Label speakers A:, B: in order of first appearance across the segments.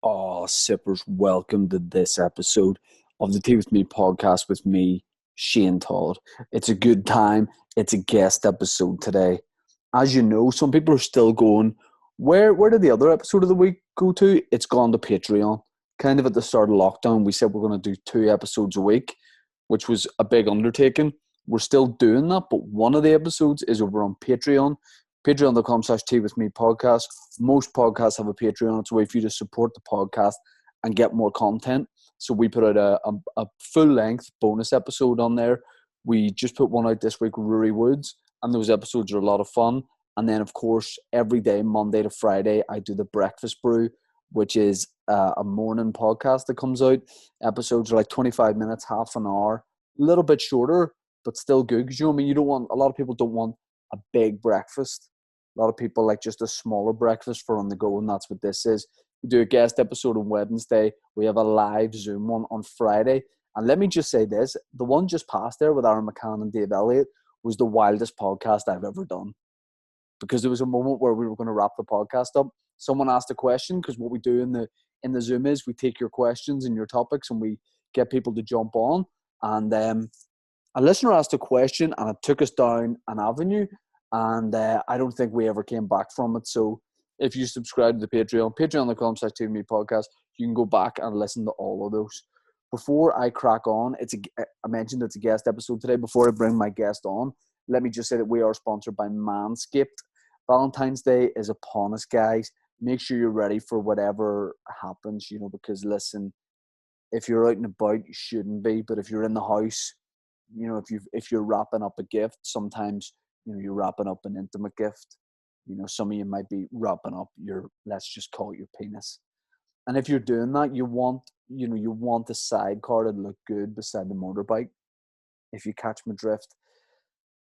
A: Oh, sippers, welcome to this episode of the Tea With Me podcast with me, Shane Todd. It's a good time. It's a guest episode today. As you know, some people are still going, where did the other episode of the week go to? It's gone to Patreon. Kind of at the start of lockdown, we said we're going to do 2 episodes a week, which was a big undertaking. We're still doing that, but one of the episodes is over on Patreon. Patreon.com/Tea With Me podcast. Most podcasts have a Patreon. It's a way for you to support the podcast and get more content. So we put out a full-length bonus episode on there. We just put one out this week with Rory Woods, and those episodes are a lot of fun. And then, of course, every day, Monday to Friday, I do the Breakfast Brew, which is a morning podcast that comes out. Episodes are like 25 minutes, half an hour, a little bit shorter, but still good. Because, you know what I mean? A lot of people don't want a big breakfast. A lot of people like just a smaller breakfast for on the go, and that's what this is. We do a guest episode on Wednesday. We have a live Zoom one on Friday. And let me just say this, the one just passed there with Aaron McCann and Dave Elliott was the wildest podcast I've ever done. Because there was a moment where we were going to wrap the podcast up. Someone asked a question, because what we do in the Zoom is we take your questions and your topics and we get people to jump on. And a listener asked a question and it took us down an avenue. And I don't think we ever came back from it. So if you subscribe to the Patreon, patreon.com/TeawithMePodcast, you can go back and listen to all of those. Before I crack on, I mentioned it's a guest episode today. Before I bring my guest on, let me just say that we are sponsored by Manscaped. Valentine's Day is upon us, guys. Make sure you're ready for whatever happens, because listen, if you're out and about, you shouldn't be. But if you're in the house, if you're wrapping up a gift, sometimes you're wrapping up an intimate gift. Some of you might be wrapping up let's just call it your penis. And if you're doing that, you want the sidecar to look good beside the motorbike. If you catch my drift,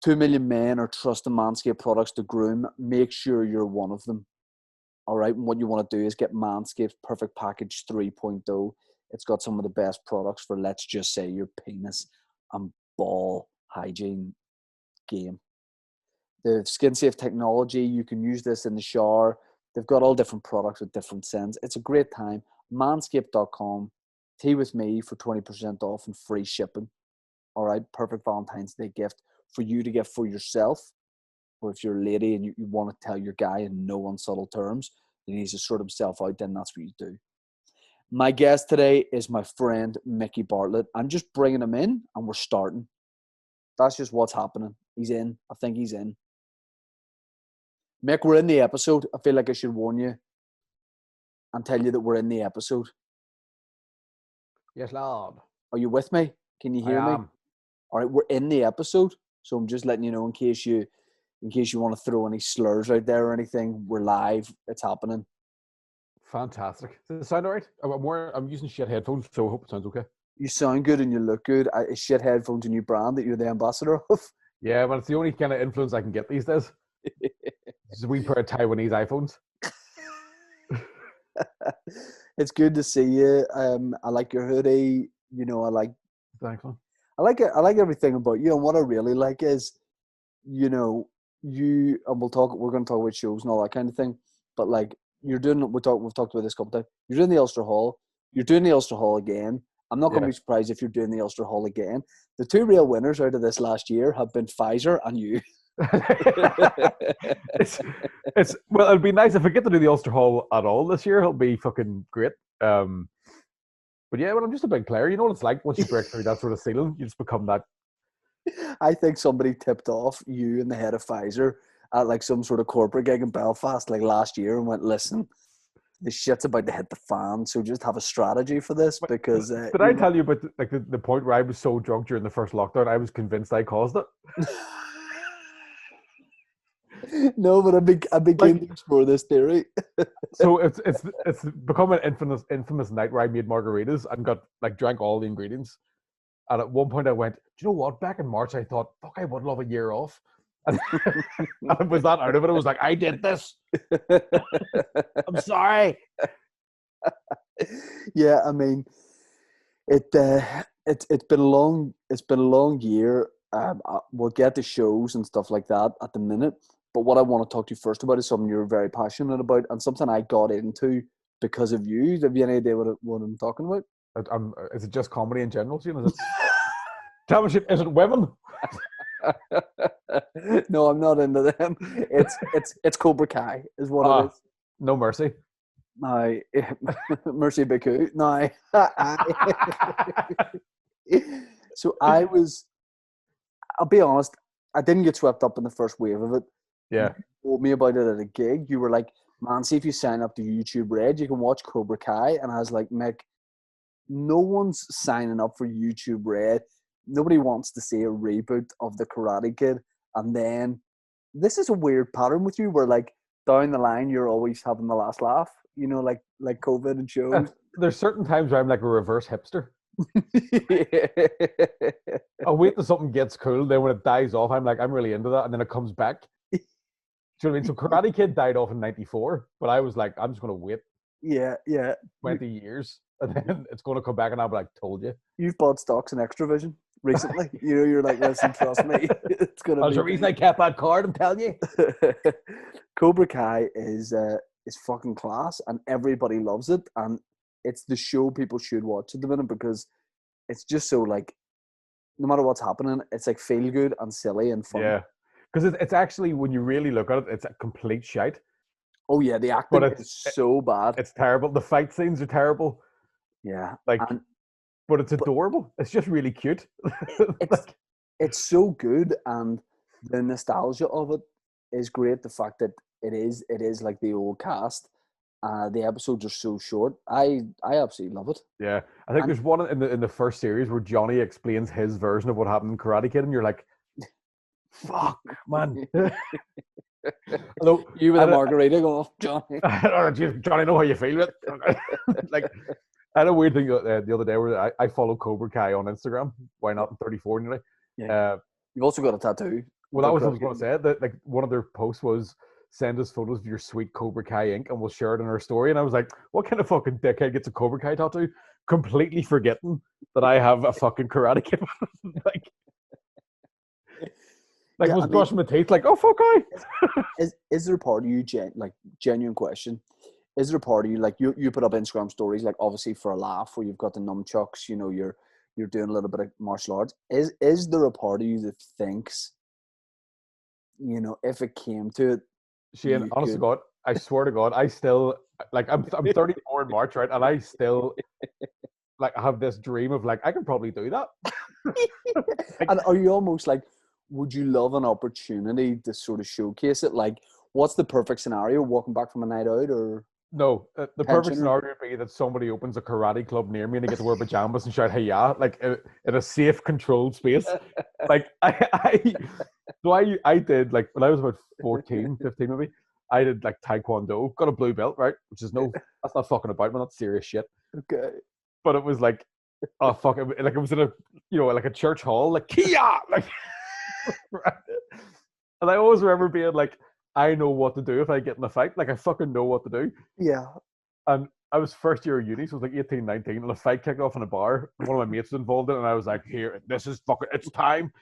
A: 2 million men are trusting Manscaped products to groom. Make sure you're one of them. All right. And what you want to do is get Manscaped's Perfect Package 3.0. It's got some of the best products for, let's just say, your penis and ball hygiene game. The skin safe technology, you can use this in the shower. They've got all different products with different scents. It's a great time. Manscaped.com, Tea With Me for 20% off and free shipping. All right, perfect Valentine's Day gift for you to get for yourself. Or if you're a lady and you want to tell your guy in no unsubtle terms that he needs to sort himself out, then that's what you do. My guest today is my friend, Micky Bartlett. I'm just bringing him in and we're starting. That's just what's happening. He's in. I think he's in. Mick, we're in the episode. I feel like I should warn you and tell you that we're in the episode.
B: Yes, Lord.
A: Are you with me? Can you hear me? All right, we're in the episode. So I'm just letting you know in case you want to throw any slurs out there or anything. We're live. It's happening.
B: Fantastic. Does it sound all right? I'm using shit headphones, so I hope it sounds okay.
A: You sound good and you look good. Is shit headphones a new brand that you're the ambassador of?
B: Yeah, but it's the only kind of influence I can get these days. It's a wee pair of Taiwanese iPhones.
A: It's good to see you. I like your hoodie.
B: Thanks, man.
A: I like everything about you. And what I really like is, you and we're going to talk about shows and all that kind of thing. But like you're doing, we've talked about this a couple times. You're doing the Ulster Hall. You're doing the Ulster Hall again. I'm not going to be surprised if you're doing the Ulster Hall again. The 2 real winners out of this last year have been Pfizer and you.
B: Well, it'd be nice if I get to do the Ulster Hall at all this year. It'll be fucking great. But yeah, well, I'm just a big player. You know what it's like once you break through that sort of ceiling, you just become that.
A: I think somebody tipped off you and the head of Pfizer at like some sort of corporate gig in Belfast like last year and went, listen, the shit's about to hit the fan, so just have a strategy for this because...
B: Did I tell you about the point where I was so drunk during the first lockdown, I was convinced I caused it?
A: No, but I've been keen to explore this theory.
B: So it's become an infamous night where I made margaritas and drank all the ingredients. And at one point I went, do you know what? Back in March I thought, fuck, I would love a year off. And I was that out of it. I was like, I did this. I'm sorry.
A: Yeah, I mean, it's been a long year. We'll get to shows and stuff like that at the minute. But what I want to talk to you first about is something you're very passionate about and something I got into because of you. Have you any idea what I'm talking about?
B: Is it just comedy in general? You know, is it championship? Is it women?
A: No, I'm not into them. It's Cobra Kai is what it is.
B: No mercy.
A: No, Mercy Biku. No, so I'll be honest, I didn't get swept up in the first wave of it.
B: Yeah.
A: You told me about it at a gig. You were like, man, see if you sign up to YouTube Red, you can watch Cobra Kai. And I was like, Mick, no one's signing up for YouTube Red. Nobody wants to see a reboot of The Karate Kid. And then this is a weird pattern with you where, like, down the line, you're always having the last laugh, you know, like COVID and shows.
B: There's certain times where I'm like a reverse hipster.
A: Yeah.
B: I'll wait till something gets cool. Then when it dies off, I'm like, I'm really into that. And then it comes back. Do you know what I mean? So Karate Kid died off in 94, but I was like, I'm just going to wait.
A: Yeah.
B: 20 years. And then it's going to come back and I'll be like, told you.
A: You've bought stocks in Extravision recently. You know, you're like, listen, trust me. It's going to be...
B: That's the reason I kept that card, I'm telling you.
A: Cobra Kai is fucking class and everybody loves it. And it's the show people should watch at the minute because it's just so, like, no matter what's happening, it's like feel good and silly and fun.
B: Yeah. Because it's actually, when you really look at it, it's a complete shite.
A: Oh, yeah, the acting is so bad.
B: It's terrible. The fight scenes are terrible.
A: Yeah.
B: But it's adorable. It's just really cute.
A: It's so good, and the nostalgia of it is great. The fact that it is like the old cast. The episodes are so short. I absolutely love it.
B: Yeah. I think there's one in the first series where Johnny explains his version of what happened in Karate Kid, and you're like, fuck, man.
A: Hello, you with a margarita going off, Johnny.
B: Johnny, know how you feel it. Like, I had a weird thing the other day where I follow Cobra Kai on Instagram. Why not? I'm 34 nearly.
A: Yeah. You've also got a tattoo.
B: Well, that was what I was going to say. That, like, one of their posts was, send us photos of your sweet Cobra Kai ink and we'll share it in our story. And I was like, what kind of fucking dickhead gets a Cobra Kai tattoo? Completely forgetting that I have a fucking Karate Kid. was brushing my teeth like, oh, fuck,
A: Is there a part of you, genuine question, is there a part of you, like, you put up Instagram stories, like, obviously for a laugh, where you've got the nunchucks, you know, you're doing a little bit of martial arts. Is there a part of you that thinks, you know, if it came to it,
B: Shane, honest to God, I swear to God, I still, like, I'm 34 in March, right? And I still, like, have this dream of, like, I can probably do that.
A: And are you almost like, would you love an opportunity to sort of showcase it? Like, what's the perfect scenario? Walking back from a night out, or?
B: No, the perfect scenario would be that somebody opens a karate club near me and I get to wear pajamas and shout, hey, yeah, like, in a safe, controlled space. Like, I did, like, when I was about 14, 15 maybe, I did, like, Taekwondo, got a blue belt, right? Which is that's not fucking about, man, that's serious shit.
A: Okay.
B: But it was like, oh, fuck, like, it was in a, you know, like a church hall, like, Kia! Like, right? And I always remember being like, I know what to do if I get in a fight. Like, I fucking know what to do.
A: Yeah.
B: And I was first year of uni, so I was like 18, 19, and a fight kicked off in a bar. One of my mates was involved in it, and I was like, here, this is fucking, it's time.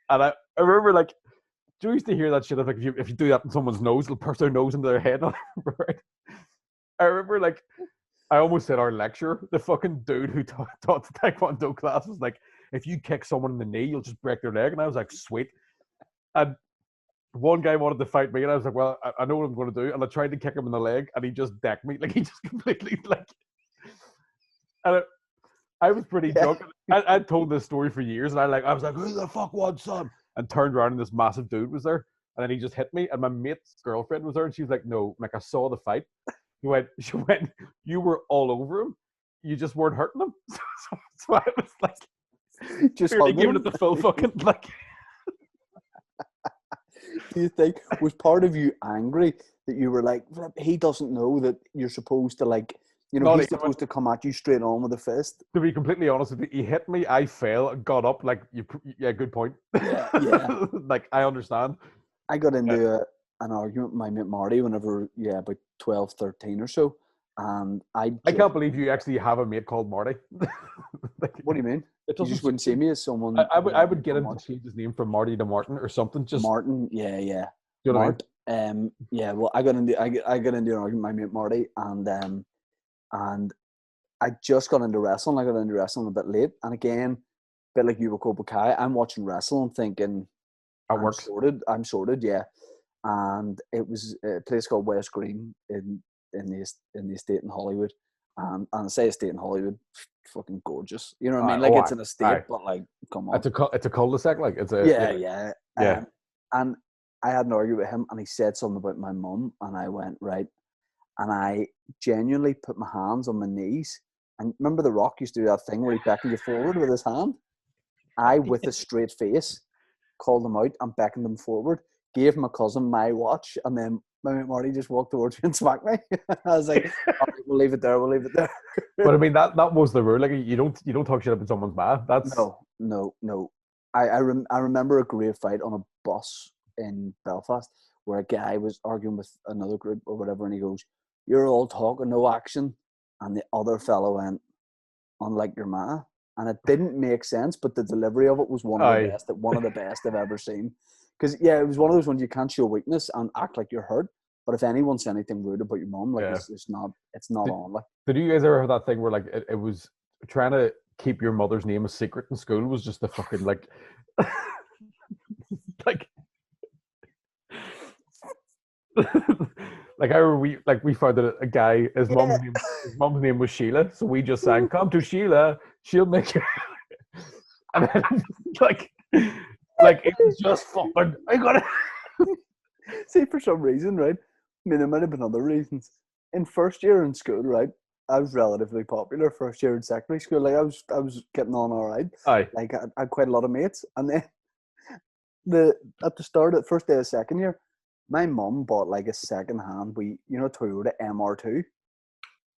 B: And I remember, like, do you used to hear that shit of, like, if you do that in someone's nose, it'll push their nose into their head. Right? I remember, like, I almost said our lecturer, the fucking dude who taught the Taekwondo class, was like, if you kick someone in the knee, you'll just break their leg. And I was like, sweet. And one guy wanted to fight me, and I was like, well, I know what I'm going to do. And I tried to kick him in the leg, and he just decked me. Like, he just completely, like... And I was pretty drunk. I'd told this story for years, and I was like, who the fuck wants some? And turned around, and this massive dude was there. And then he just hit me, and my mate's girlfriend was there, and she was like, no, like, I saw the fight. She went, you were all over him. You just weren't hurting him. So I was like,
A: just
B: really giving it the full fucking, like...
A: Do you think, was part of you angry that you were like, he doesn't know that you're supposed to, like, you know, he's supposed to come at you straight on with a fist?
B: To be completely honest with you, he hit me, I fell, got up, like, yeah, good point.
A: Yeah.
B: Like, I understand.
A: I got into an argument with my mate Marty whenever, about 12, 13 or so. And I
B: can't believe you actually have a mate called Marty.
A: Like, what do you mean? You just wouldn't see me as someone.
B: I would get him to change his name from Marty to Martin or something. Just
A: Martin, yeah.
B: You know what I mean?
A: Yeah. Well, I got into an argument with my mate Marty, and and I just got into wrestling. I got into wrestling a bit late, and again, a bit like you with Cobra Kai, I'm watching wrestling thinking,
B: That works.
A: I'm sorted, yeah. And it was a place called West Green in the estate in Hollywood. And I say estate in Hollywood, fucking gorgeous. You know what I mean? Like it's an estate, but like, come on.
B: It's a cul-de-sac, like it's a
A: Yeah.
B: yeah.
A: And I had an argument with him, and he said something about my mum, and I went right, and I genuinely put my hands on my knees. And remember, The Rock used to do that thing where he beckoned you forward with his hand. I, with a straight face, called him out and beckoned him forward, gave my cousin my watch, and then my mate Marty just walked towards me and smacked me. I was like, "All right, we'll leave it there.
B: But I mean, that was the rule. Like you don't talk shit up in someone's ma. That's
A: No. I remember a great fight on a bus in Belfast where a guy was arguing with another group or whatever, and he goes, "You're all talk and no action," and the other fellow went, "Unlike your ma." And it didn't make sense, but the delivery of it was one of the best I've ever seen. Because it was one of those ones you can't show weakness and act like you're hurt. But if anyone says anything rude about your mum, like it's not on. Like,
B: did you guys ever have that thing where like it was trying to keep your mother's name a secret in school was just the fucking like like like I remember we found that a guy his mom's name was Sheila, so we just sang "Come to Sheila, she'll make you," and then like it was just fucking. I got it.
A: See, for some reason, right? I mean, there might have been other reasons. In first year in school, right? I was relatively popular first year in secondary school. Like I was getting on all right.
B: Aye.
A: Like I had quite a lot of mates, and then at the start of the first day of second year, my mum bought like a second hand Toyota MR2.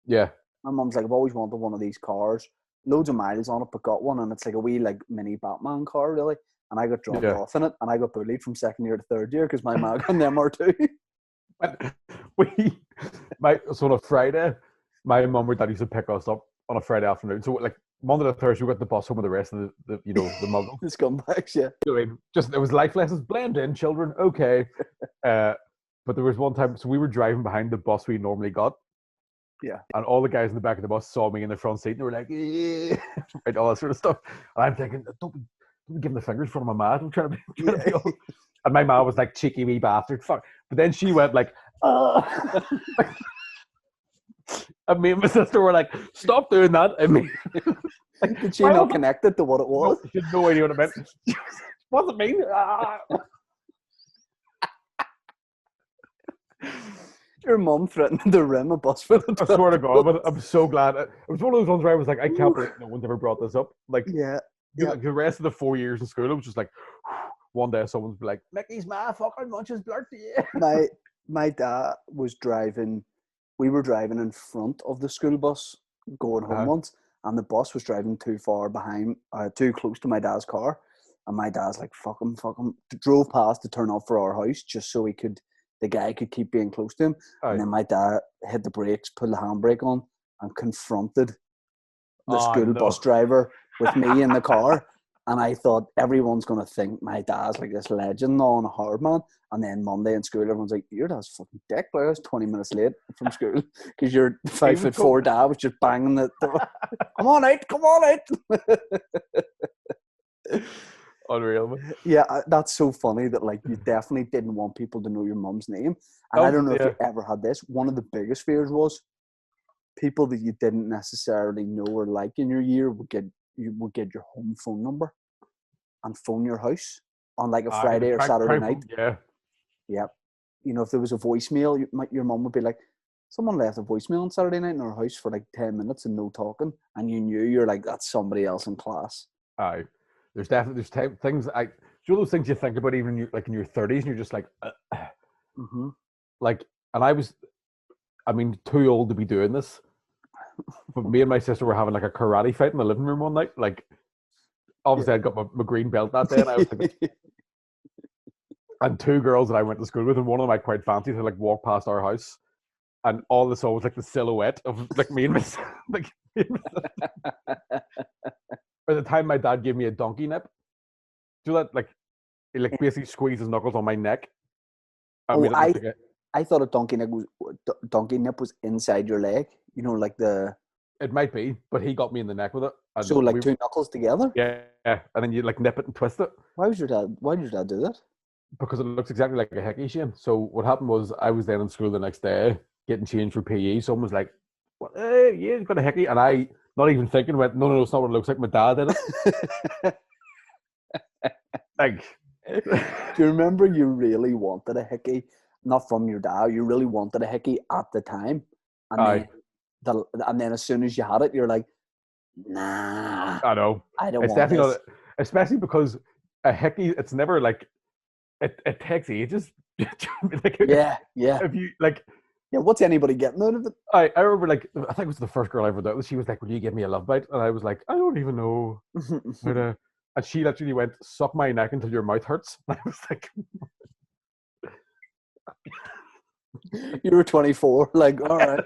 B: Yeah.
A: My mum's like, I've always wanted one of these cars, loads of miles on it, but got one, and it's like a wee like mini Batman car, really. And I got dropped off in it, and I got bullied from second year to third year because my mum got an MR2.
B: So on a Friday, my mum or dad used to pick us up on a Friday afternoon. So like Monday to Thursday, we got the bus home with the rest of the muggles.
A: The scumbags, yeah.
B: You know, just it was life lessons. Blend in, children. Okay. But there was one time, so we were driving behind the bus we normally got.
A: Yeah.
B: And all the guys in the back of the bus saw me in the front seat and they were like, right, all that sort of stuff. And I'm thinking, don't be giving the fingers in front of my mad. I'm trying to be all... And my mom was like, cheeky wee bastard, fuck. But then she went like, oh. And me and my sister were like, stop doing that. I mean,
A: like, did she not connect it to what it was?
B: No, she had no idea what it meant. What does it mean?
A: Your mum threatened to rim a bus for the
B: I swear to God, but I'm so glad. It was one of those ones where I was like, I can't believe no one's ever brought this up. Like, like the rest of the 4 years in school, it was just like, one day someone's be like, Micky's ma fucking munches blood to you.
A: My dad was driving, we were driving in front of the school bus going home once, and the bus was driving too far behind, too close to my dad's car. And my dad's like, fuck him. Drove past to turn off for our house just so the guy could keep being close to him. And then my dad hit the brakes, put the handbrake on, and confronted the school bus driver with me in the car. And I thought everyone's going to think my dad's like this legend on a hard man. And then Monday in school, everyone's like, your dad's fucking dick. Like, I was 20 minutes late from school because your 5'4" dad was just banging the door. Come on out.
B: Unreal, man.
A: Yeah, that's so funny that like you definitely didn't want people to know your mum's name. And I don't know if you ever had this. One of the biggest fears was people that you didn't necessarily know or like in your year would get your home phone number and phone your house on like a Friday or Saturday night. Yeah. You know, if there was a voicemail, your mum would be like, someone left a voicemail on Saturday night in our house for like 10 minutes and no talking. And you knew you're like, that's somebody else in class.
B: Aye. There's things you know those things you think about even in your 30s and you're just like, like, and I mean, too old to be doing this. But me and my sister were having like a karate fight in the living room one night. Like, obviously, I'd got my green belt that day, and I was thinking, and two girls that I went to school with, and one of them I quite fancied, had like walked past our house, and all they saw was like the silhouette of like me and my like. By the time my dad gave me a donkey nip, do that like, he like basically squeezed his knuckles on my neck.
A: I thought a donkey nip was inside your leg. You know, like
B: It might be, but he got me in the neck with it, and
A: so like two knuckles together.
B: yeah, and then you like nip it and twist it
A: Why did your dad do that?
B: because it looks exactly like a hickey, Shane. So what happened was I was then in school the next day getting changed for PE. Someone was like, "What? Hey, yeah, you've got a hickey," and I, not even thinking, went, "No, no, no, it's not what it looks like. My dad did it." Like,
A: Do you remember you really wanted a hickey? Not from your dad. You really wanted a hickey at the time, and
B: aye,
A: and then as soon as you had it, you're like, nah,
B: I know.
A: I don't
B: It's
A: want
B: definitely
A: this.
B: not, especially because a hickey. It's never like it takes ages. Like
A: Yeah, yeah,
B: if you like,
A: yeah. What's anybody getting out of it?
B: I remember like I think it was the first girl I ever dealt with. She was like, "Will you give me a love bite?" And I was like, "I don't even know how to." And she literally went, "Suck my neck until your mouth hurts." And I was like,
A: You were 24. Like, all right.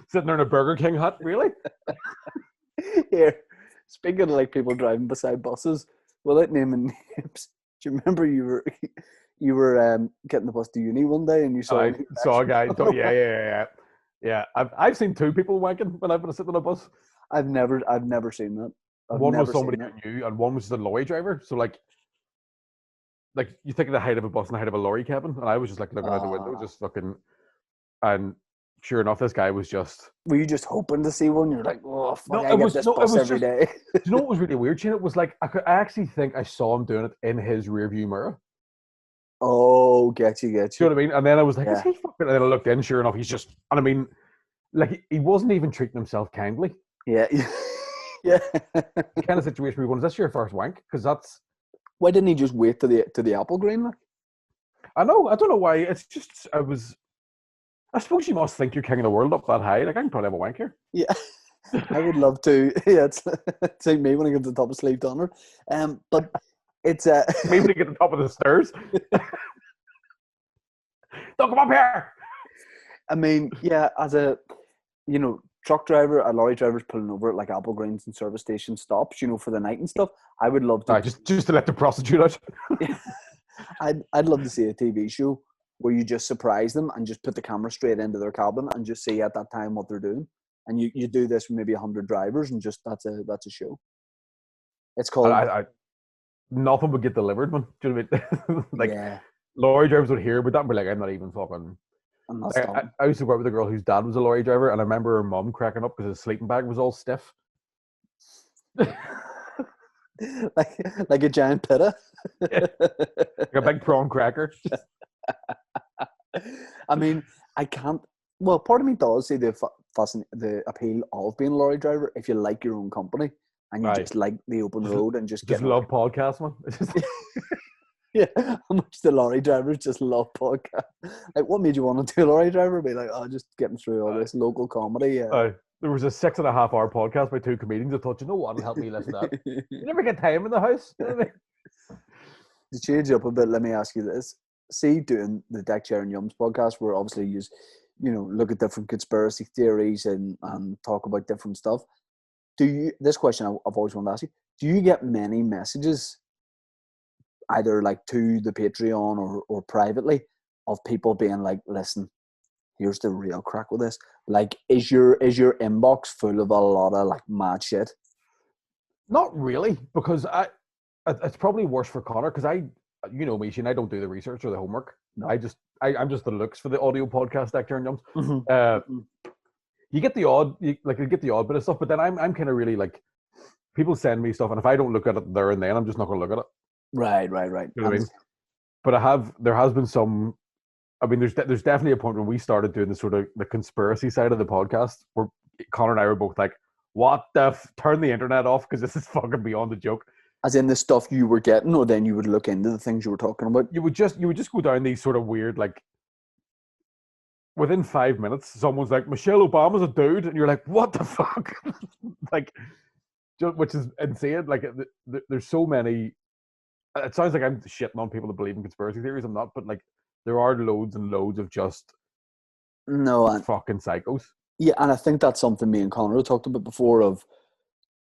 B: sitting there in a Burger King hut, really?
A: Here, speaking of like people driving beside buses, without naming names, do you remember you were getting the bus to uni one day and you saw
B: I saw a guy. Yeah. I've seen two people wanking when I've been sitting on a bus.
A: I've never seen that. I've
B: One was
A: never
B: somebody
A: seen that.
B: I knew, and one was just a lorry driver. So like you think of the height of a bus and the height of a lorry cabin, and I was just like looking out the window, just fucking, and sure enough, this guy was just.
A: Were you just hoping to see one? You're like, oh fuck,
B: No,
A: I get this
B: it
A: bus
B: was
A: every
B: just.
A: day.
B: You know what was really weird, Shane? It was like I actually think I saw him doing it in his rearview mirror.
A: Oh, get you.
B: Do you know what I mean? And then I was like, is
A: Yeah,
B: he fucking? And then I looked in, sure enough, he's just. And I mean, like he wasn't even treating himself kindly.
A: yeah, yeah.
B: The kind of situation where you're going, is this your first wank? Because that's.
A: Why didn't he just wait to the apple green? Like?
B: I know. I don't know why. It's just. I suppose you must think you're king of the world up that high. Like I can probably have a wank here.
A: Yeah, I would love to. Yeah, it's like me when I get to the top of Sleep Donner. But it's
B: Maybe to get to the top of the stairs. Don't come up here.
A: I mean, yeah, as a truck driver, a lorry driver's pulling over at like Apple Greens and service station stops, for the night and stuff. I would love to.
B: Just to let the prostitute out.
A: I'd love to see a TV show where you just surprise them and just put the camera straight into their cabin and just see at that time what they're doing. And you do this with maybe 100 drivers and just that's a show. It's called.
B: Nothing would get delivered, man. Do you know what I mean? Like
A: Yeah,
B: lorry drivers would hear about that and be like, I'm not even fucking.
A: I'm not
B: I,
A: stopping.
B: I used to work with a girl whose dad was a lorry driver, and I remember her mum cracking up because his sleeping bag was all stiff.
A: like a giant pitta.
B: Yeah. Like a big prawn cracker.
A: I mean, I can't. Well, part of me does see the appeal of being a lorry driver if you like your own company and you just like the open road and just
B: love podcasts, man.
A: Yeah, how much the lorry drivers just love podcasts. Like, what made you want to do a lorry driver? Be like, oh, just getting through all this local comedy.
B: There was a 6.5-hour podcast by two comedians. I thought, you know what, it'll help me listen to that. You never get time in the house. You know what I mean?
A: To change up a bit, let me ask you this. See, doing the Deck Chair and Yums podcast, where obviously you look at different conspiracy theories and talk about different stuff. This question I've always wanted to ask you, do you get many messages either like to the Patreon or privately of people being like, listen, here's the real crack with this? Like, is your inbox full of a lot of like mad shit?
B: Not really, because it's probably worse for Connor because you know me, Shane, I don't do the research or the homework.
A: No.
B: I'm just the looks for the audio podcast Deck Chair and Yums.
A: Mm-hmm.
B: You get the odd bit of stuff, but then I'm kind of really like, people send me stuff, and if I don't look at it there and then, I'm just not going to look at it.
A: Right.
B: You know what I mean? But there has been some. I mean, there's definitely a point when we started doing the sort of the conspiracy side of the podcast where Connor and I were both like, "What the turn the internet off because this is fucking beyond the joke."
A: As in the stuff you were getting, or then you would look into the things you were talking about.
B: You would just go down these sort of weird, like, within 5 minutes, someone's like, Michelle Obama's a dude, and you're like, what the fuck? Like, which is insane. Like, there's so many. It sounds like I'm shitting on people that believe in conspiracy theories. I'm not, but like, there are loads and loads of just fucking psychos.
A: Yeah, and I think that's something me and Connor talked about before. Of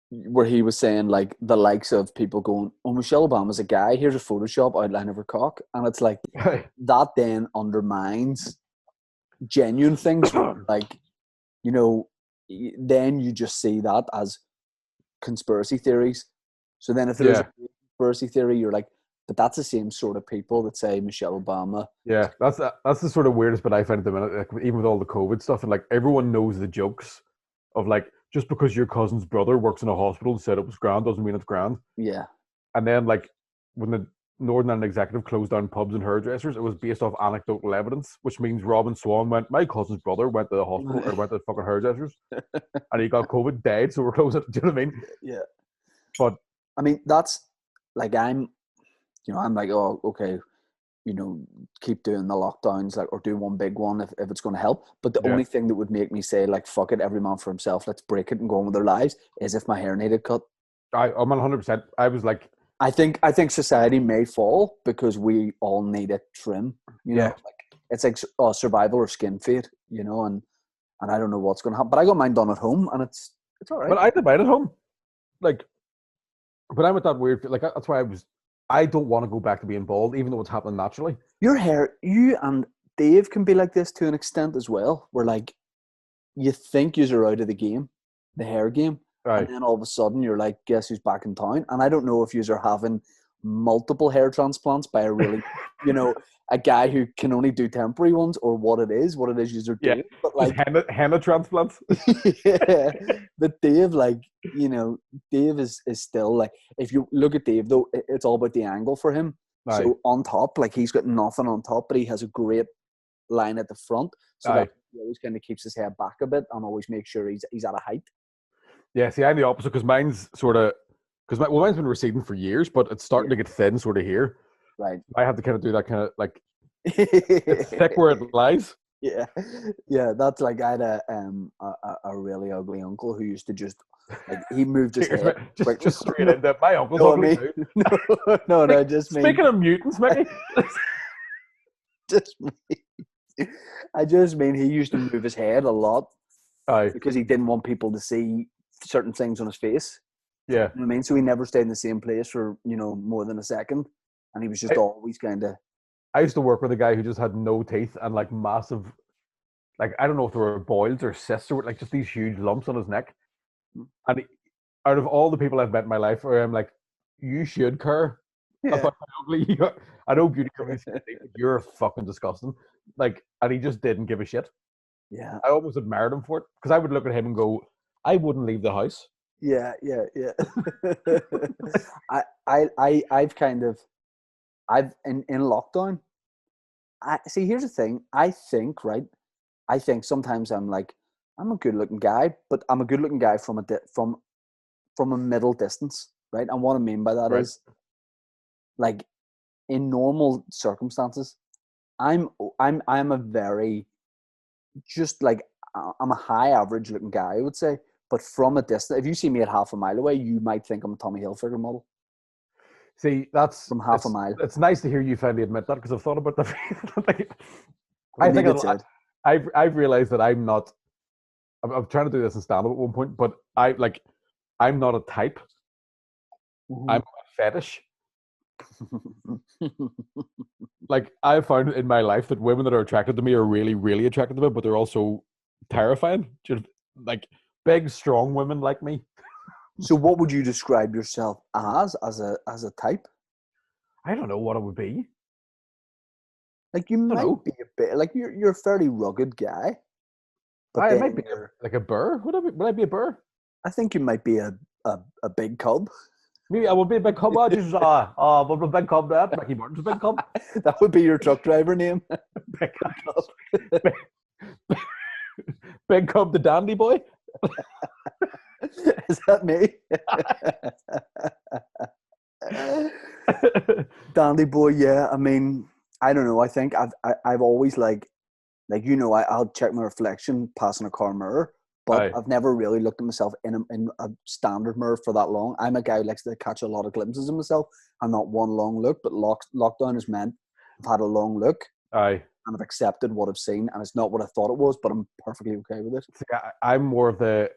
A: where he was saying like the likes of people going, "Oh, Michelle Obama's a guy. Here's a Photoshop outline of her cock," and it's like that then undermines genuine things. Like, you know, then you just see that as conspiracy theories. So then if there is a
B: Yeah,
A: conspiracy theory, you're like, but that's the same sort of people that say Michelle Obama.
B: yeah. That's the sort of weirdest bit I find at the minute. Like, even with all the COVID stuff, and like everyone knows the jokes of like just because your cousin's brother works in a hospital and said it was grand doesn't mean it's grand.
A: Yeah.
B: And then like when the Northern Ireland Executive closed down pubs and hairdressers, it was based off anecdotal evidence, which means Robin Swan went, my cousin's brother went to the hospital or went to the fucking hairdressers and he got COVID, died, so we're closing it. Do you know what I mean?
A: Yeah.
B: But
A: I mean, that's like I'm like, oh, okay, keep doing the lockdowns, like, or do one big one if it's going to help. But the
B: yeah,
A: only thing that would make me say, like, fuck it, every man for himself, let's break it and go on with their lives, is if my hair needed cut.
B: I'm 100%. I was like,
A: I think society may fall because we all need a trim.
B: yeah.
A: Like it's like survival or skin fade. And I don't know what's going to happen. But I got mine done at home, and it's all right.
B: But I did mine at home. Like, but I'm at that weird, like, that's why I don't want to go back to being bald, even though it's happening naturally.
A: Your hair, you and Dave can be like this to an extent as well, where like you think you're out of the game, the hair game, and
B: Right.
A: then all of a sudden you're like, guess who's back in town? And I don't know if you're having multiple hair transplants by a really, a guy who can only do temporary ones, or what it is you're
B: Yeah.
A: doing. But
B: Just
A: like,
B: henna transplants.
A: yeah, but Dave, like, Dave is still like, if you look at Dave though, it's all about the angle for him.
B: Aye.
A: So on top, like he's got nothing on top, but he has a great line at the front, so
B: Aye.
A: that he always kind of keeps his head back a bit and always makes sure he's at a height.
B: Yeah, see, I'm the opposite because mine's sort of, mine's been receding for years, but it's starting
A: Yeah,
B: to get thin sort of here.
A: right.
B: I have to kind of do that kind of like, it's thick where it lies.
A: Yeah, yeah. That's like I had a really ugly uncle who used to just like he moved his
B: Cheers,
A: head.
B: mate.
A: Right,
B: Just straight
A: no,
B: into my uncle's
A: no, I
B: ugly
A: mean,
B: too.
A: no, just mean,
B: Speaking of mutants, Mickey.
A: just mean, I just mean he used to move his head a lot
B: Aye,
A: because he didn't want people to see certain things on his face.
B: yeah.
A: You know what I mean? So he never stayed in the same place for more than a second, and he was just
B: I,
A: always kind of.
B: I used to work with a guy who just had no teeth and like massive, like I don't know if they were boils or cysts or like just these huge lumps on his neck. And out of all the people I've met in my life, where I'm like, you should care
A: Yeah,
B: about how ugly you are. I know beauty companies say, but you're fucking disgusting. Like, and he just didn't give a shit.
A: yeah,
B: I almost admired him for it because I would look at him and go, I wouldn't leave the house.
A: yeah, yeah, yeah. I've kind of, I've in lockdown. I see. Here's the thing. I think, right. I think sometimes I'm like, I'm a good looking guy, but I'm a good looking guy from from a middle distance, right? And what I mean by that
B: Right.
A: is, like, in normal circumstances, I'm a very just like I'm a high average looking guy, I would say. But from a distance, if you see me at half a mile away, you might think I'm a Tommy Hilfiger model
B: See,
A: from half a mile.
B: it's nice to hear you finally admit that because I've thought about that. Like,
A: I
B: I think
A: needed to.
B: I've realized that I'm not. I'm trying to do this in stand up at one point, but I'm not a type. I'm a fetish. Like I've found in my life that women that are attracted to me are really, really attracted to me, but they're also terrifying. Just like big, strong women like me.
A: So, what would you describe yourself as a type?
B: I don't know what it would be.
A: Like you
B: I don't
A: might
B: know.
A: be a bit like you're a fairly rugged guy, but
B: I might
A: then
B: be like a burr. Would I be a burr?
A: I think you might be a big cub.
B: Maybe I would be a big cub. Jesus, what a big cub that. Micky Bartlett's a big cub.
A: That would be your truck driver name.
B: Big,
A: Big cub.
B: big cub, the dandy boy.
A: Is that me? Dandy boy, yeah. I mean, I don't know. I think I've always I'll check my reflection passing a car mirror, but
B: Aye.
A: I've never really looked at myself in a standard mirror for that long. I'm a guy who likes to catch a lot of glimpses of myself and not one long look. But lockdown has meant I've had a long look
B: Aye.
A: and I've accepted what I've seen, and it's not what I thought it was, but I'm perfectly okay with it.
B: I'm more of the.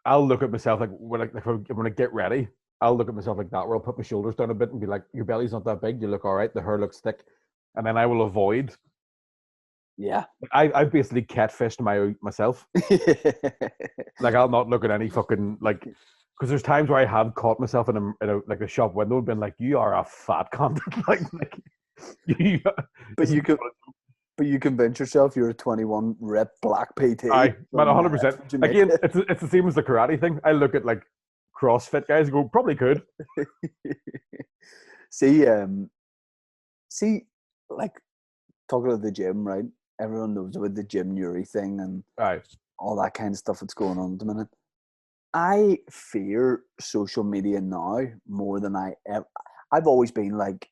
B: I'll look at myself like when I get ready, I'll look at myself like that, where I'll put my shoulders down a bit and be like, "Your belly's not that big. You look all right. The hair looks thick," and then I will avoid.
A: Yeah.
B: I've basically catfished myself. Like I'll not look at any fucking like, because there's times where I have caught myself in a like a shop window and been like, "You are a fat cunt." like you,
A: But
B: this is
A: you could, but you convince yourself you're a 21 rep black PT
B: I man
A: from
B: 100%.
A: Jamaica.
B: Again, it's the same as the karate thing. I look at like CrossFit guys and go, probably could.
A: see, see, like talking about the gym, right? Everyone knows about the gym Nuri thing and
B: Aye.
A: all that kind of stuff that's going on at the minute. I fear social media now more than I ever. I've always been like,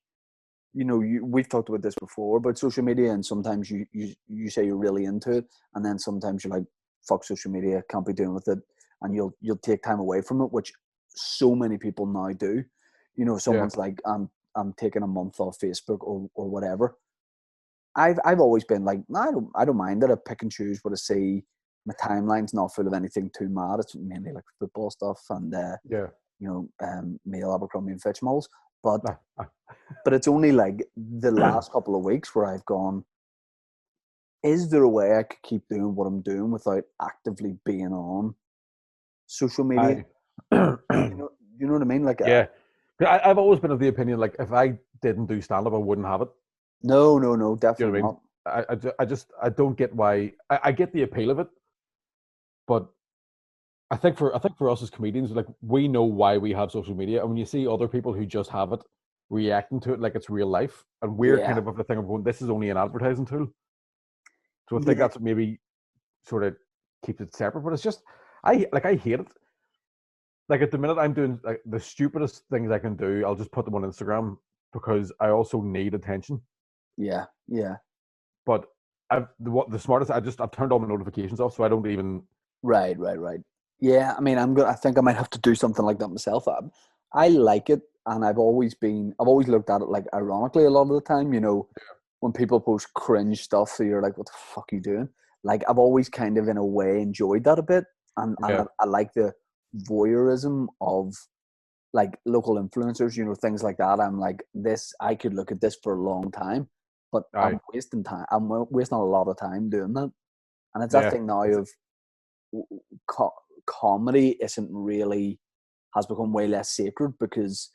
A: we've talked about this before, but social media, and sometimes you say you're really into it, and then sometimes you're like, fuck social media, can't be doing with it, and you'll take time away from it, which so many people now do.
B: Yeah.
A: Someone's like, I'm taking a month off Facebook or whatever. I've always been like, no, I don't mind that. I pick and choose what I see. My timeline's not full of anything too mad. It's mainly like football stuff and
B: Yeah.
A: male Abercrombie and Fitch models. But
B: Ah, ah.
A: but it's only like the last couple of weeks where I've gone, is there a way I could keep doing what I'm doing without actively being on social media?
B: I
A: You know what I mean? Like,
B: yeah. I've always been of the opinion like if I didn't do stand up, I wouldn't have it.
A: no,
B: Do you know
A: definitely
B: what I mean?
A: not.
B: I don't get why. I get the appeal of it, but I think for us as comedians, like we know why we have social media, and when you see other people who just have it reacting to it like it's real life, and we're kind
A: Yeah,
B: of the thing of going, this is only an advertising tool. So I think
A: yeah,
B: that's what maybe sort of keeps it separate. But it's just I hate it. Like at the minute, I'm doing like the stupidest things I can do. I'll just put them on Instagram because I also need attention.
A: yeah, yeah.
B: But the smartest I've turned all my notifications off, so I don't even.
A: Right. Yeah, I mean, I think I might have to do something like that myself. I like it, and I've always looked at it like ironically a lot of the time. When people post cringe stuff, so you're like, "What the fuck are you doing?" Like, I've always kind of, in a way, enjoyed that a bit, and
B: Yeah,
A: I like the voyeurism of like local influencers, things like that. I'm like, this, I could look at this for a long time, but I'm
B: aye,
A: wasting time. I'm wasting a lot of time doing that, and it's that
B: yeah,
A: thing now of co- comedy isn't really has become way less sacred because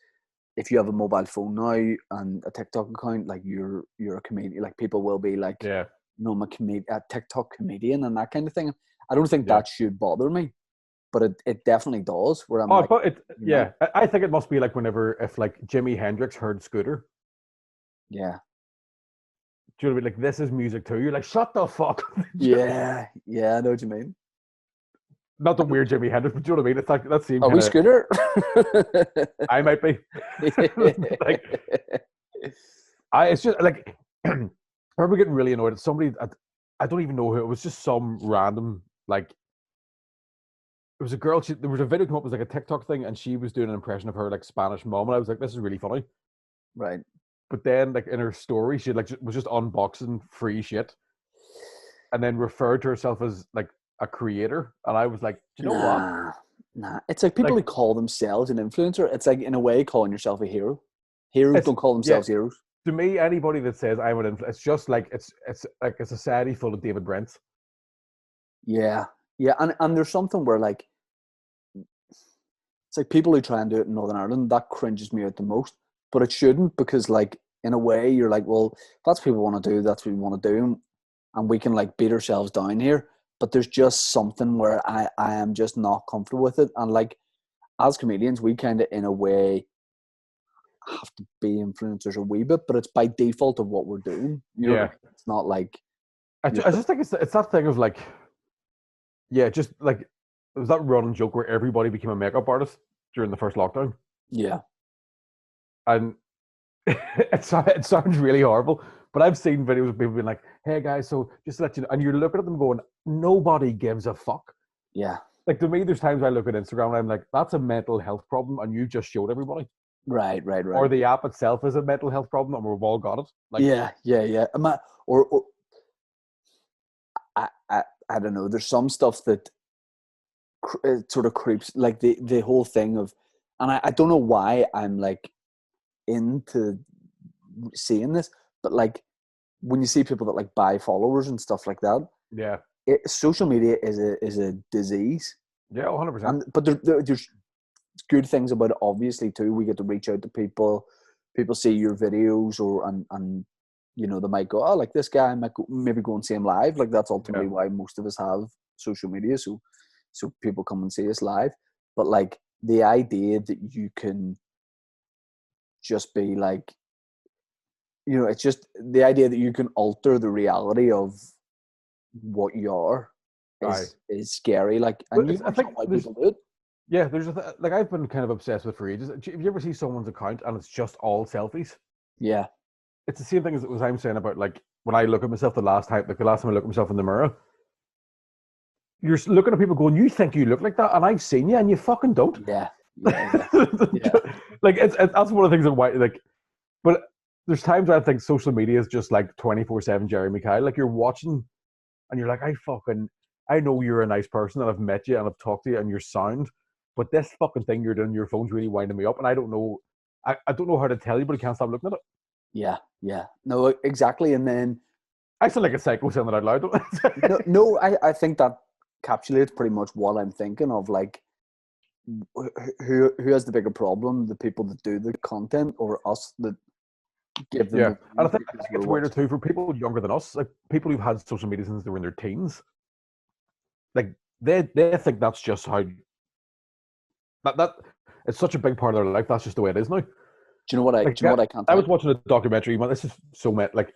A: if you have a mobile phone now and a TikTok account, like you're a comedian. Like people will be like,
B: yeah,
A: I'm a TikTok comedian and that kind of thing. I don't think
B: yeah.
A: that should bother me, but it definitely does. Where I'm
B: Oh,
A: like,
B: but
A: you know,
B: yeah, I think it must be like whenever if like Jimi Hendrix heard Scooter,
A: yeah,
B: do you know what I mean? Like this is music too. You're like, shut the fuck.
A: yeah, I know what you mean.
B: Not the weird Jimi Hendrix, but do you know what I mean? It's like that same
A: Are we
B: kind of.
A: Scooter?
B: I might be like I. It's just like I remember getting really annoyed at somebody. I don't even know who it was. Just some random like. It was a girl. There was a video come up. It was like a TikTok thing, and she was doing an impression of her like Spanish mom, and I was like, "This is really funny."
A: Right.
B: But then, like in her story, she like was just unboxing free shit, and then referred to herself as like a creator, and I was like, "Do you know what?
A: Nah, nah. It's like people who
B: Like,
A: call themselves an influencer. It's like in a way calling yourself a hero. Heroes
B: it's
A: don't call
B: yeah."
A: themselves heroes.
B: To me, anybody that says I'm an influencer, it's just like it's like a society full of David Brents.
A: Yeah, yeah, and there's something where like it's like people who try and do it in Northern Ireland that cringes me out the most. But it shouldn't because like in a way you're like, well, if that's what people want to do. That's what we want to do, and we can like beat ourselves down here. But there's just something where I am just not comfortable with it, and like as comedians, we kind of in a way have to be influencers a wee bit, but it's by default of what we're doing. You know what I
B: Yeah,
A: mean? It's not like you're.
B: I just think it's that thing of like yeah, just like it was that running joke where everybody became a makeup artist during the first lockdown,
A: Yeah,
B: and it sounds really horrible. But I've seen videos of people being like, "Hey guys, so just to let you know," and you're looking at them going, "Nobody gives a fuck."
A: yeah,
B: Like to me, there's times I look at Instagram and I'm like, "That's a mental health problem," and you just showed everybody.
A: right.
B: Or the app itself is a mental health problem, and we've all got it. Like,
A: Yeah. Or I don't know. There's some stuff that it sort of creeps, like the whole thing of, and I don't know why I'm like into seeing this, but like when you see people that like buy followers and stuff like that,
B: Yeah.
A: social media is a disease,
B: Yeah, 100%.
A: and but there's good things about it, obviously, too. We get to reach out to people. People see your videos, and you know, they might go, oh, like this guy, I might maybe go and see him live. Like that's
B: Yeah.
A: ultimately why most of us have social media, so people come and see us live. But like the idea that you can just be like, you know, it's just the idea that you can alter the reality of what you are
B: Aye.
A: is scary. Like, and
B: But
A: you
B: I
A: understand
B: think
A: why
B: there's
A: people do it.
B: yeah, there's like I've been kind of obsessed with for ages. If you ever see someone's account and it's just all selfies,
A: Yeah,
B: it's the same thing as I'm saying about like when I look at myself the last time, like the last time I look at myself in the mirror, you're looking at people going, "You think you look like that?" And I've seen you, and you fucking don't.
A: yeah, yeah, yeah.
B: Like that's one of the things that why like, but there's times where I think social media is just like 24/7 Jeremy Kyle. Like you're watching, and you're like, I know you're a nice person, and I've met you, and I've talked to you, and you're sound, but this fucking thing you're doing, your phone's really winding me up, and I don't know, I don't know how to tell you, but I can't stop looking at it.
A: Yeah, yeah. No, exactly. And then
B: I sound like a psycho saying that out loud.
A: no, no. I think that encapsulates pretty much what I'm thinking of. Like, who has the bigger problem? The people that do the content, or us that give them
B: Yeah,
A: the
B: and
A: views
B: I
A: because
B: think
A: we're
B: it's weirder
A: watching?
B: too for people younger than us, like people who've had social media since they were in their teens. Like they think that's just how that it's such a big part of their life. That's just the way it is now.
A: Do you know what I? Do
B: Like
A: you know what I can't
B: I was
A: take?
B: watching a documentary. Man, this is so met. Like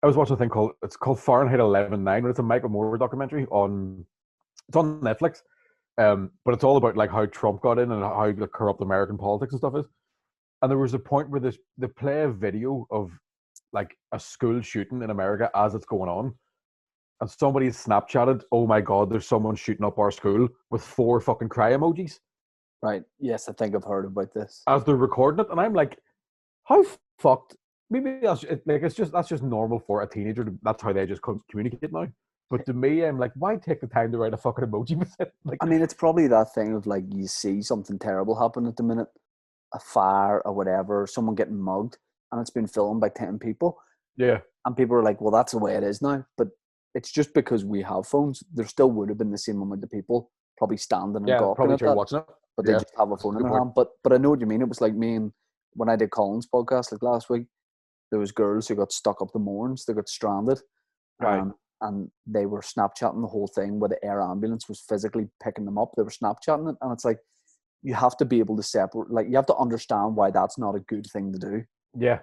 B: I was watching a thing called it's called Fahrenheit 11/9. It's a Michael Moore documentary on it's on Netflix. But it's all about like how Trump got in and how like, corrupt American politics and stuff is. And there was a point where they play a video of like a school shooting in America as it's going on, and somebody Snapchatted, "Oh my God, there's someone shooting up our school," with 4 fucking cry emojis
A: Right. Yes, I think I've heard about this.
B: as they're recording it, and I'm like, how fucked? Maybe that's like it's just that's just normal for a teenager. That's how they just communicate now. But to me, I'm like, why take the time to write a fucking emoji with it? Like,
A: I mean, it's probably that thing of like you see something terrible happen at the minute, a fire or whatever, someone getting mugged, and it's been filmed by 10 people,
B: yeah,
A: and people are like, "Well, that's the way it is now." But it's just because we have phones. There still would have been the same amount of people probably standing and
B: yeah,
A: gawking
B: probably
A: at
B: true
A: that,
B: watching it.
A: but they
B: Yeah,
A: just have a
B: that's a
A: phone in
B: good
A: their
B: point.
A: hand. But I know what you mean. It was like me and when I did Colin's podcast like last week. There was girls who got stuck up the moorings. They got stranded,
B: Right.
A: and they were Snapchatting the whole thing where the air ambulance was physically picking them up. They were Snapchatting it, and it's like you have to be able to separate. Like you have to understand why that's not a good thing to do.
B: Yeah,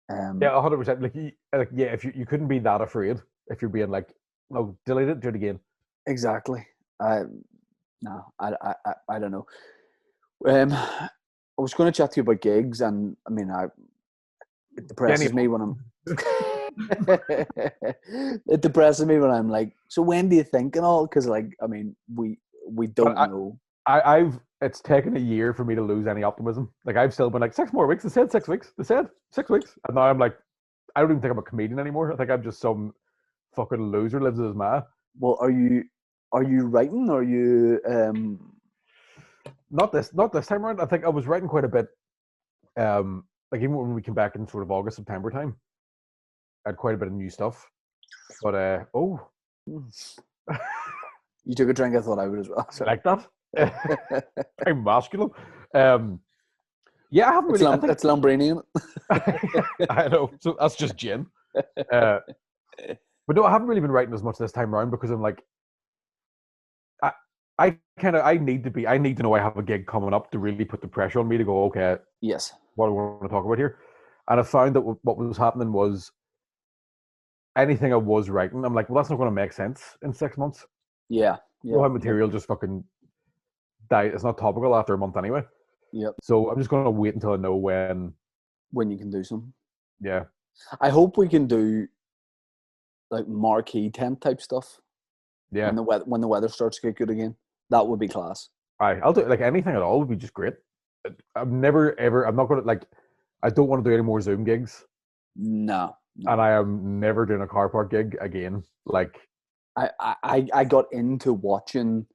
A: Um,
B: yeah, 100%. Like yeah, if you couldn't be that afraid if you're being like, no, delete it, do it again.
A: exactly. No, I don't know. I was going to chat to you about gigs, and I mean, it
B: Jenny,
A: depresses me when I'm. It depresses me when I'm like, so when do you think and all? Because like, I mean, we
B: but
A: don't know.
B: I've it's taken a year for me to lose any optimism. Like I've still been like 6 more weeks. They said 6 weeks. They said 6 weeks, and now I'm like, I don't even think I'm a comedian anymore. I think I'm just some fucking loser lives in his ma.
A: Well, are you writing? Or are you
B: Not this time around. I think I was writing quite a bit. Like even when we came back in sort of August September time, I had quite a bit of new stuff. But oh,
A: you took a drink? I thought I would as well.
B: you
A: Sorry.
B: like that? Very masculine. Um, yeah, I haven't really. I think
A: It's Lamborghini.
B: I know. So that's just gin. Uh, but no, I haven't really been writing as much this time around because I'm like, I, I need to know I have a gig coming up to really put the pressure on me to go, okay,
A: Yes.
B: what do I want to talk about here? And I found that what was happening was anything I was writing, I'm like, well, that's not going to make sense in 6 months.
A: Yeah.
B: You'll
A: Yep.
B: have material just fucking die. It's not topical after a month anyway.
A: Yep.
B: So I'm just going to wait until I know
A: When you can do something.
B: yeah.
A: I hope we can do like marquee tent type stuff
B: Yeah.
A: when the weather starts to get good again. That would be class.
B: I'll do like anything at all would be just great. I'm never ever. I'm not gonna like. I don't want to do any more Zoom gigs,
A: No,
B: and
A: no.
B: I am never doing a car park gig again. Like,
A: I got into watching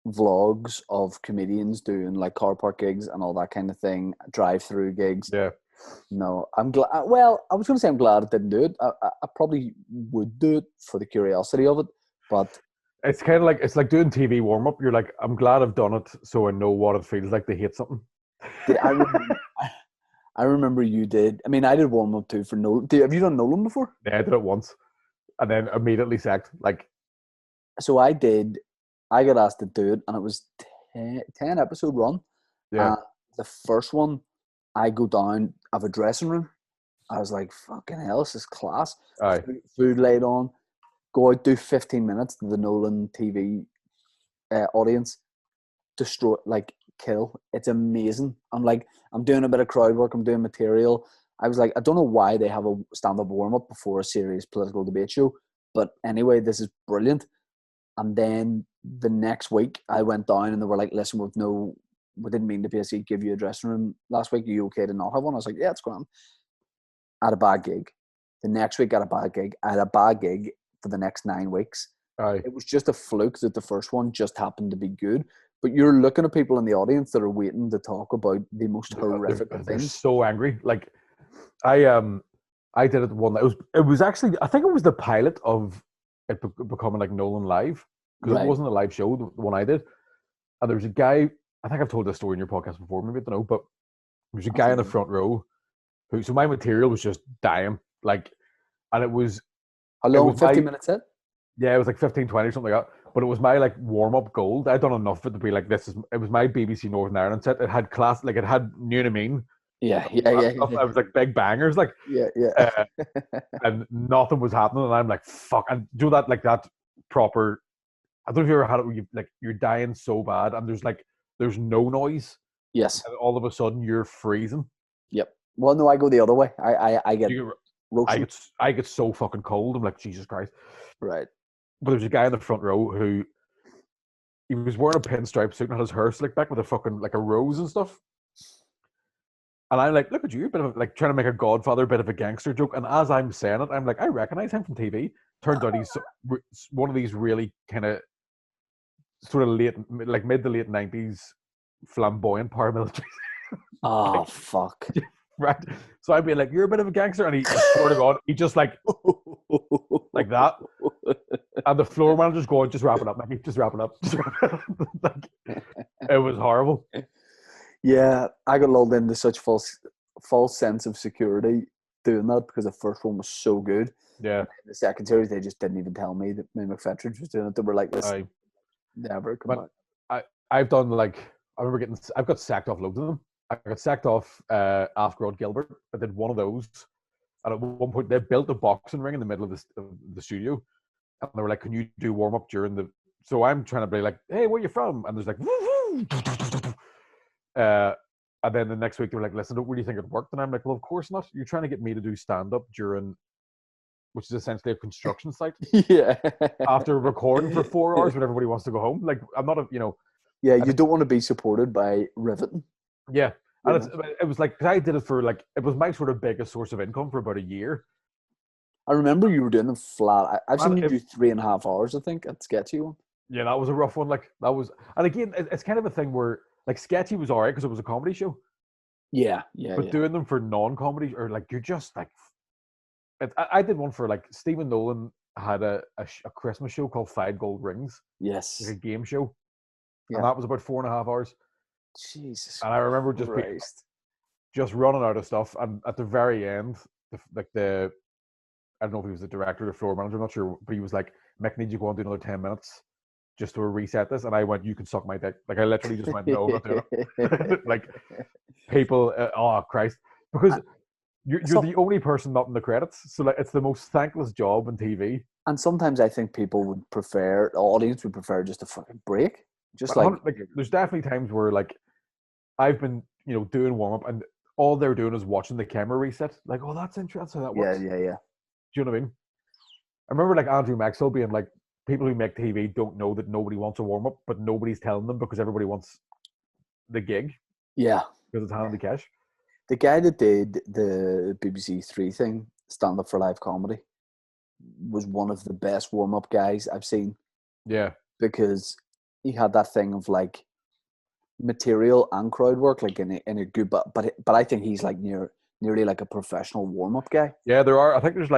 A: vlogs of comedians doing like car park gigs and all that kind of thing, drive-through gigs.
B: Yeah.
A: No, I'm glad. Well, I was going to say I'm glad I didn't do it. I probably would do it for the curiosity of it, but
B: It's kind of like it's like doing TV warm up. You're like, I'm glad I've done it, so I know what it feels like to hate something.
A: I remember. I remember you did. I mean, I did warm up too for Nolan. Have you done Nolan before?
B: Yeah, I did it once, and then immediately sacked. Like,
A: So I did. I got asked to do it, and it was 10 episode run.
B: yeah,
A: The first one, I go down, I have a dressing room. I was like, fucking hell, this is class.
B: aye,
A: Food laid on. Go out, do 15 minutes to the Nolan TV audience. Destroy, like, kill. It's amazing. I'm doing a bit of crowd work. I'm doing material. I was like, I don't know why they have a stand-up warm-up before a serious political debate show. But anyway, this is brilliant. And then the next week, I went down and they were like, listen, we didn't mean to basically give you a dressing room last week. Are you okay to not have one? I was like, yeah, it's grand. I had a bad gig. The next week, I had a bad gig. I had a bad gig for the next 9 weeks.
B: aye.
A: It was just a fluke that the first one just happened to be good. But you're looking at people in the audience that are waiting to talk about the most horrific
B: They're
A: things.
B: so angry. Like, I did it one. It was actually I think it was the pilot of it becoming like Nolan Live because it
A: Right.
B: wasn't a live show the one I did, and there was a guy. I think I've told this story in your podcast before. Maybe I don't know, but there was a guy in the front row who. So my material was just dying, like, and it was
A: How
B: it
A: long?
B: was
A: 50
B: my
A: minutes in?
B: yeah, it was like 15, 20 or something like that. But it was my like warm up gold. I'd done enough of it to be like this is. It was my BBC Northern Ireland set. It had class, like it had, you know what I mean.
A: Yeah,
B: All that
A: yeah,
B: stuff.
A: yeah,
B: I was like big bangers, like,
A: yeah, yeah.
B: uh, and nothing was happening. And I'm like, fuck. And do that like that proper. I don't know if you ever had it where you like you're dying so bad, and there's no noise,
A: Yes.
B: and all of a sudden you're freezing.
A: Yep. Well, no, I go the other way. I get
B: You,
A: roasted.
B: I get so fucking cold. I'm like, Jesus Christ.
A: Right.
B: But there's a guy in the front row who he was wearing a pinstripe suit and had his hair slicked back with a fucking like a rose and stuff. And I'm like, look at you, a bit of like trying to make a Godfather, bit of a gangster joke. And as I'm saying it, I'm like, I recognize him from TV. Turns out he's one of these really kind of sort of late, like mid to late 90s flamboyant paramilitary.
A: Oh, fuck.
B: Right. So I'd be like, you're a bit of a gangster. And I swear to God, he just like that. And the floor manager's going, just wrap it up, Mickey. Just wrap it up. Just wrap it up. Like, it was horrible.
A: Yeah, I got lulled into such false sense of security doing that because the first one was so good.
B: Yeah.
A: The second series, they just didn't even tell me that me McFetridge was doing it. They were like, "Listen, never come back."
B: I've done like, I've got sacked off loads of them. I got sacked off Afgrod Gilbert. I did one of those. And at one point, they built a boxing ring in the middle of the studio. And they were like, can you do warm up during the. So I'm trying to be like, hey, where you from? And there's like, and then the next week they were like, listen, don't really think it worked. And I'm like, well, of course not. You're trying to get me to do stand up during, which is essentially a construction site.
A: Yeah.
B: After recording for 4 hours when everybody wants to go home. Like, I'm not
A: Yeah, you don't want to be supported by riveting.
B: Yeah. And it was like, I did it for like, it was my sort of biggest source of income for about a year.
A: I remember you were doing them flat. I've seen you do 3.5 hours, I think, at Sketchy one.
B: Yeah, that was a rough one. Like, that was, and again, it's kind of a thing where, like, Sketchy was all right because it was a comedy show.
A: Yeah.
B: But doing them for non-comedy, or like, you're just like, I did one for like, Stephen Nolan had a Christmas show called 5 Gold Rings.
A: Yes.
B: Like a game show.
A: Yeah.
B: And that was about 4.5 hours.
A: Jesus.
B: And I remember just running out of stuff. And at the very end, I don't know if he was the director or the floor manager, I'm not sure, but he was like, Mick, need you to go on do another 10 minutes just to reset this? And I went, you can suck my dick. Like, I literally just went, no, I'm not doing it. Like, people, oh, Christ. Because you're the only person not in the credits. So, like, it's the most thankless job in TV.
A: And sometimes I think people would prefer, the audience would prefer just a fucking break. Just like
B: there's definitely times where, like, I've been, doing warm-up and all they're doing is watching the camera reset. Like, oh, that's interesting how that works.
A: Yeah.
B: Do you know what I mean? I remember like Andrew Maxwell being like, people who make TV don't know that nobody wants a warm up, but nobody's telling them because everybody wants the gig.
A: Yeah.
B: Because it's handy cash.
A: The guy that did the BBC Three thing, Stand Up for Live Comedy, was one of the best warm up guys I've seen.
B: Yeah.
A: Because he had that thing of like material and crowd work, like in a good, but I think he's like nearly like a professional warm up guy.
B: Yeah, there are. I think there's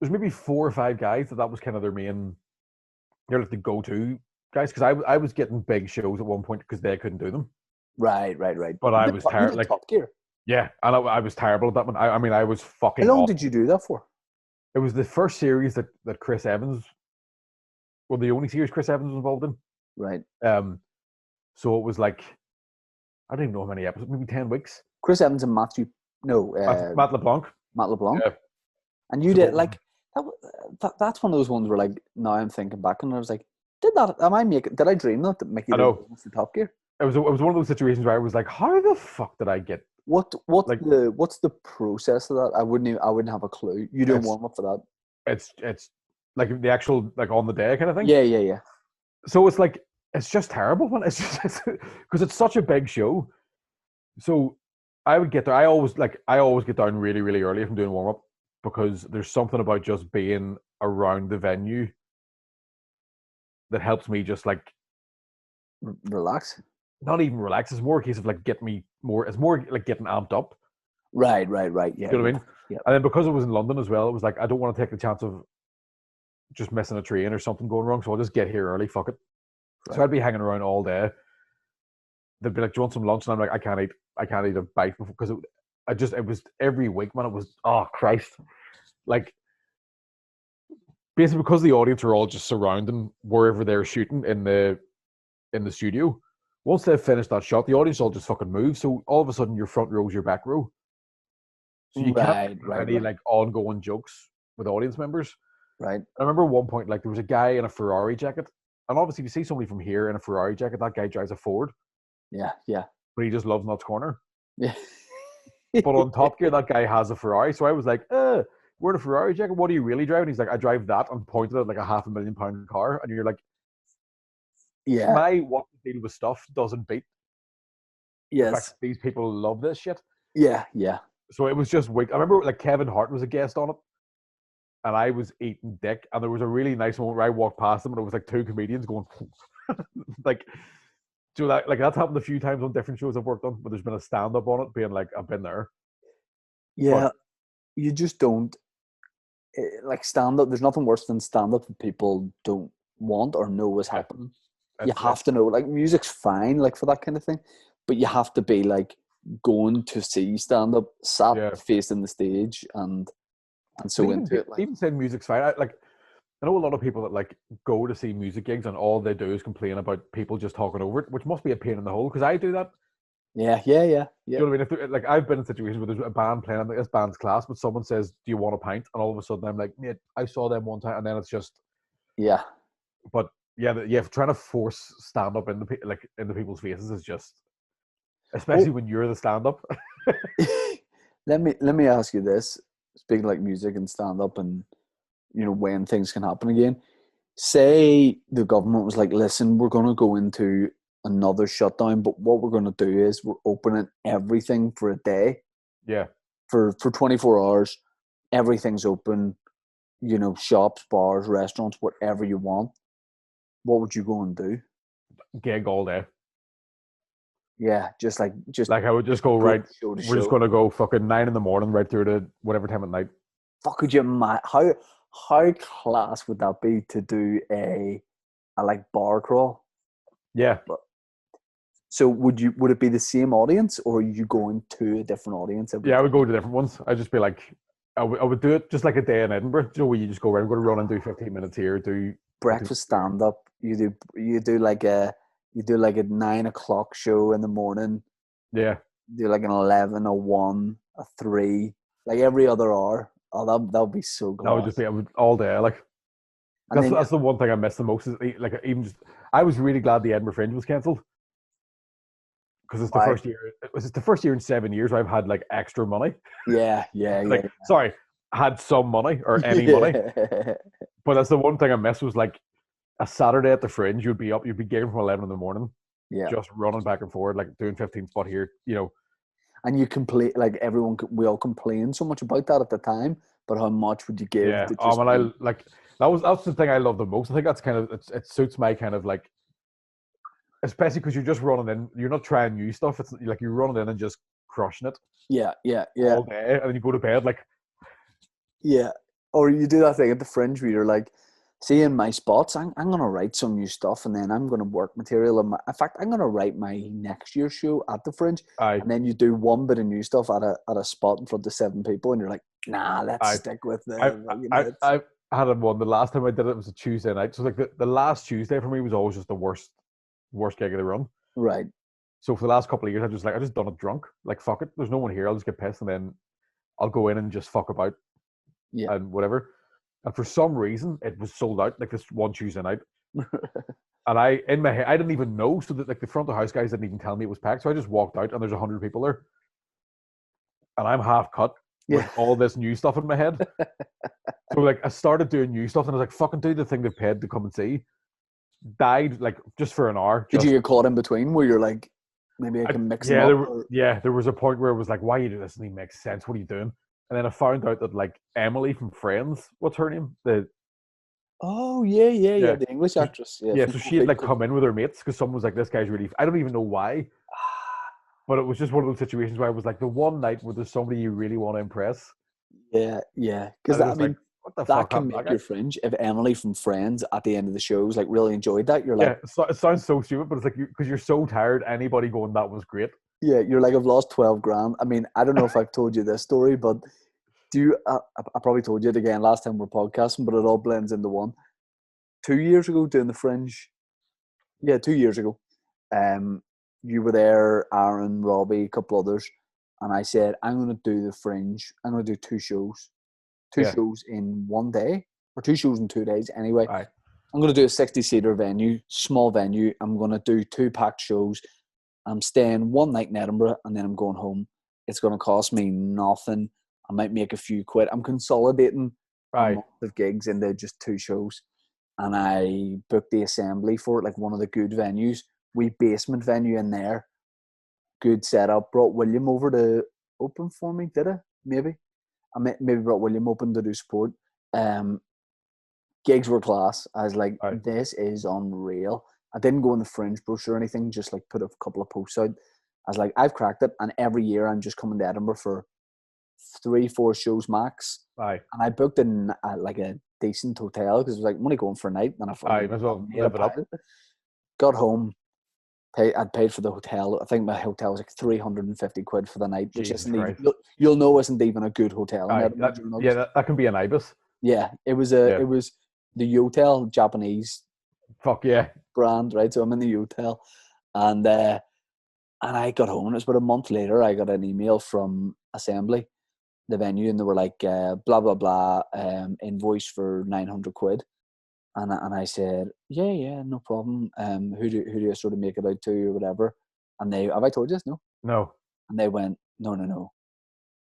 B: maybe 4 or 5 guys that was kind of their main. They're like the go-to guys because I was getting big shows at one point because they couldn't do them.
A: Right.
B: But I was
A: You
B: terrible.
A: did
B: Like,
A: Top Gear.
B: yeah, and I was terrible at that one. I mean, I was
A: How
B: fucking
A: long
B: off.
A: did you do that for?
B: It was the first series that Chris Evans, well, the only series Chris Evans was involved in.
A: Right.
B: So it was like, I don't even know how many episodes, maybe 10 weeks.
A: Chris Evans and Matthew, no,
B: Matt LeBlanc.
A: Matt LeBlanc.
B: Yeah.
A: And you did like that's one of those ones where like now I'm thinking back and I was like, did I dream that Mickey
B: I know.
A: did the Top Gear?
B: It was one of those situations where I was like, how the fuck did I get
A: what's
B: like,
A: the process of that? I wouldn't have a clue. You don't warm up for that.
B: It's like the actual like on the day kind of thing.
A: Yeah.
B: So it's like it's just terrible, man. It's just because it's such a big show. So I would get there. I always get down really, really early if I'm doing warm up because there's something about just being around the venue that helps me just like
A: relax.
B: Not even relax. It's more a case of like get me more. It's more like getting amped up.
A: Right. Yeah.
B: You know what I mean?
A: Yeah.
B: And then because it was in London as well, it was like I don't want to take the chance of just missing a train or something going wrong, so I'll just get here early. Fuck it. Right. So I'd be hanging around all day. They'd be like, "Do you want some lunch?" And I'm like, "I can't eat a bite because it was every week, man. It was oh Christ, like basically because the audience are all just surrounding wherever they're shooting in the studio. Once they've finished that shot, the audience all just fucking move. So all of a sudden, your front row is your back row. So you can't have any like ongoing jokes with audience members.
A: Right.
B: I remember at one point, like there was a guy in a Ferrari jacket, and obviously, if you see somebody from here in a Ferrari jacket, that guy drives a Ford.
A: Yeah.
B: But he just loves Nuts Corner.
A: Yeah.
B: But on Top Gear, that guy has a Ferrari. So I was like, we're in a Ferrari jacket. What do you really drive? And he's like, I drive that, and pointed at like a £500,000 car. And you're like,
A: yeah.
B: My what to deal with stuff doesn't beat.
A: Yes.
B: The fact that these people love this shit.
A: Yeah.
B: So it was just weak. I remember like Kevin Hart was a guest on it. And I was eating dick. And there was a really nice moment where I walked past them and it was like 2 comedians going like, so that like that's happened a few times on different shows I've worked on, but there's been a stand-up on it being like, I've been there.
A: Yeah. But you just don't like stand-up. There's nothing worse than stand-up that people don't want or know is happening. You have to know, like music's fine, like for that kind of thing, but you have to be like going to see stand-up, sat facing the stage and so
B: even,
A: into it. Like,
B: even saying music's fine. I know a lot of people that like go to see music gigs and all they do is complain about people just talking over it, which must be a pain in the hole because I do that.
A: Yeah.
B: You know what I mean? Like I've been in situations where there's a band playing, I'm like, this band's class, but someone says, "Do you want a pint?" And all of a sudden I'm like, "Mate, I saw them one time," and then it's just But trying to force stand up in the people's faces is just, especially when you're the stand up.
A: Let me ask you this: speaking like music and stand up, and when things can happen again. Say the government was like, "Listen, we're going to go into another shutdown, but what we're going to do is we're opening everything for a day.
B: Yeah.
A: For 24 hours, everything's open. Shops, bars, restaurants, whatever you want." What would you go and do?
B: Gig all day.
A: Yeah, just like
B: I would just go right. We're just going to go fucking 9 a.m. right through to whatever time at night.
A: Fuck, could you imagine how class would that be to do a like bar crawl?
B: Yeah.
A: So would it be the same audience or are you going to a different audience?
B: I would go to different ones. I'd just be like, I would do it just like a day in Edinburgh. Where you just go around, I'm going to run and do 15 minutes here, do
A: breakfast stand up. You do like a 9 o'clock show in the morning.
B: Yeah.
A: Do like an 11, a 1, a 3, like every other hour. Oh, that would be so good.
B: That would just be all day. Like that's the one thing I miss the most. Is like even just I was really glad the Edinburgh Fringe was cancelled because it's the first year. It's the first year in 7 years where I've had like extra money.
A: Yeah.
B: Sorry, had some money or any money. But that's the one thing I miss was like a Saturday at the Fringe. You'd be gigging from 11 in the morning.
A: Yeah.
B: Just running back and forward, like doing 15 spot here.
A: And you complain, like we all complain so much about that at the time, but how much would you give?
B: Yeah, that's the thing I love the most. I think that's kind of it suits my kind of like especially because you're just running in. You're not trying new stuff. It's like you're running in and just crushing it
A: Yeah.
B: all day, and then you go to bed like,
A: Yeah. Or you do that thing at the Fringe where you're like, see, in my spots, I'm going to write some new stuff and then I'm going to work material. In fact, I'm going to write my next year's show at the Fringe.
B: I,
A: And then you do one bit of new stuff at a spot in front of 7 people and you're like, nah, let's
B: I,
A: stick with
B: I,
A: the fucking
B: I,
A: hits.
B: I had one. The last time I did it was a Tuesday night. So like the last Tuesday for me was always just the worst gig of the run.
A: Right.
B: So for the last couple of years, I just done it drunk. Like fuck it, there's no one here. I'll just get pissed and then I'll go in and just fuck about
A: Yeah.
B: and whatever. And for some reason, it was sold out like this one Tuesday night. And I, in my head, I didn't even know. So that like the front of house guys didn't even tell me it was packed. So I just walked out and there's 100 people there. And I'm half cut with all this new stuff in my head. So like I started doing new stuff and I was like, fucking do the thing they paid to come and see. Died like just for an hour.
A: Did you get caught in between where you're like, maybe I can mix them up?
B: There was a point where it was like, why you do this? And it makes sense. What are you doing? And then I found out that like Emily from Friends, what's her name?
A: Oh, yeah, the English actress. Yeah,
B: so she had like come in with her mates because someone was like, this guy's really, I don't even know why. But it was just one of those situations where I was like, the one night where there's somebody you really want to impress.
A: Yeah. Because I mean,
B: like, what the
A: that
B: fuck
A: can make your Fringe. If Emily from Friends at the end of the shows like really enjoyed that, you're like,
B: it sounds so stupid, but it's like because you're so tired. Anybody going that was great.
A: Yeah, you're like, I've lost 12 grand. I mean, I don't know if I've told you this story, but I probably told you it again last time we're podcasting, but it all blends into one. 2 years ago doing the Fringe. Yeah, 2 years ago. You were there, Aaron, Robbie, a couple others, and I said, I'm going to do the Fringe. I'm going to do 2 shows. Two shows in one day, or 2 shows in 2 days anyway.
B: Aye.
A: I'm going to do a 60-seater venue, small venue. I'm going to do 2 packed shows. I'm staying one night in Edinburgh and then I'm going home. It's going to cost me nothing. I might make a few quid. I'm consolidating a month of gigs into just 2 shows. And I booked the Assembly for it, like one of the good venues. We basement venue in there. Good setup. Brought William over to open for me, did I? Maybe. Maybe brought William open to do support. Gigs were class. I was like, this is unreal. I didn't go in the Fringe brochure or anything, just like put a couple of posts out. I was like, I've cracked it. And every year I'm just coming to Edinburgh for 3-4 shows max.
B: Aye.
A: And I booked in like a decent hotel because it was like, I'm only going for a night. And I
B: might as well live it up.
A: Got home. I'd paid for the hotel. I think my hotel was like 350 quid for the night, which isn't even, you'll know isn't even a good hotel.
B: That can be an Ibis.
A: Yeah, it was the Yotel, Japanese.
B: Fuck yeah.
A: Brand, right? So I'm in the hotel, and I got home. It was about a month later. I got an email from Assembly, the venue, and they were like, blah blah blah, invoice for 900 quid. And I said, yeah, no problem. Who do you sort of make it out to or whatever? And have I told you this? No. And they went, no.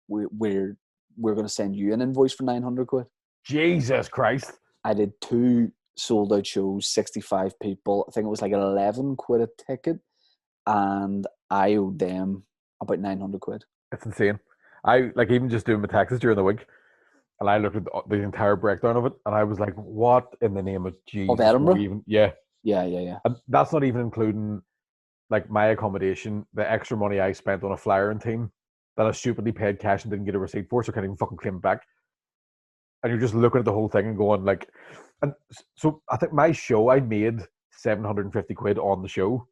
A: We're going to send you an invoice for 900 quid.
B: Jesus Christ!
A: I did 2 sold out shows, 65 people. I think it was like 11 quid a ticket, and I owed them about 900 quid.
B: It's insane. I like even just doing my taxes during the week. And I looked at the entire breakdown of it, and I was like, "What in the name of Jesus?"
A: Of Edinburgh?
B: Yeah.
A: And
B: that's not even including like my accommodation, the extra money I spent on a flyer and team that I stupidly paid cash and didn't get a receipt for, so I can't even fucking claim it back. And you're just looking at the whole thing and going like, and so I think my show I made 750 quid on the show,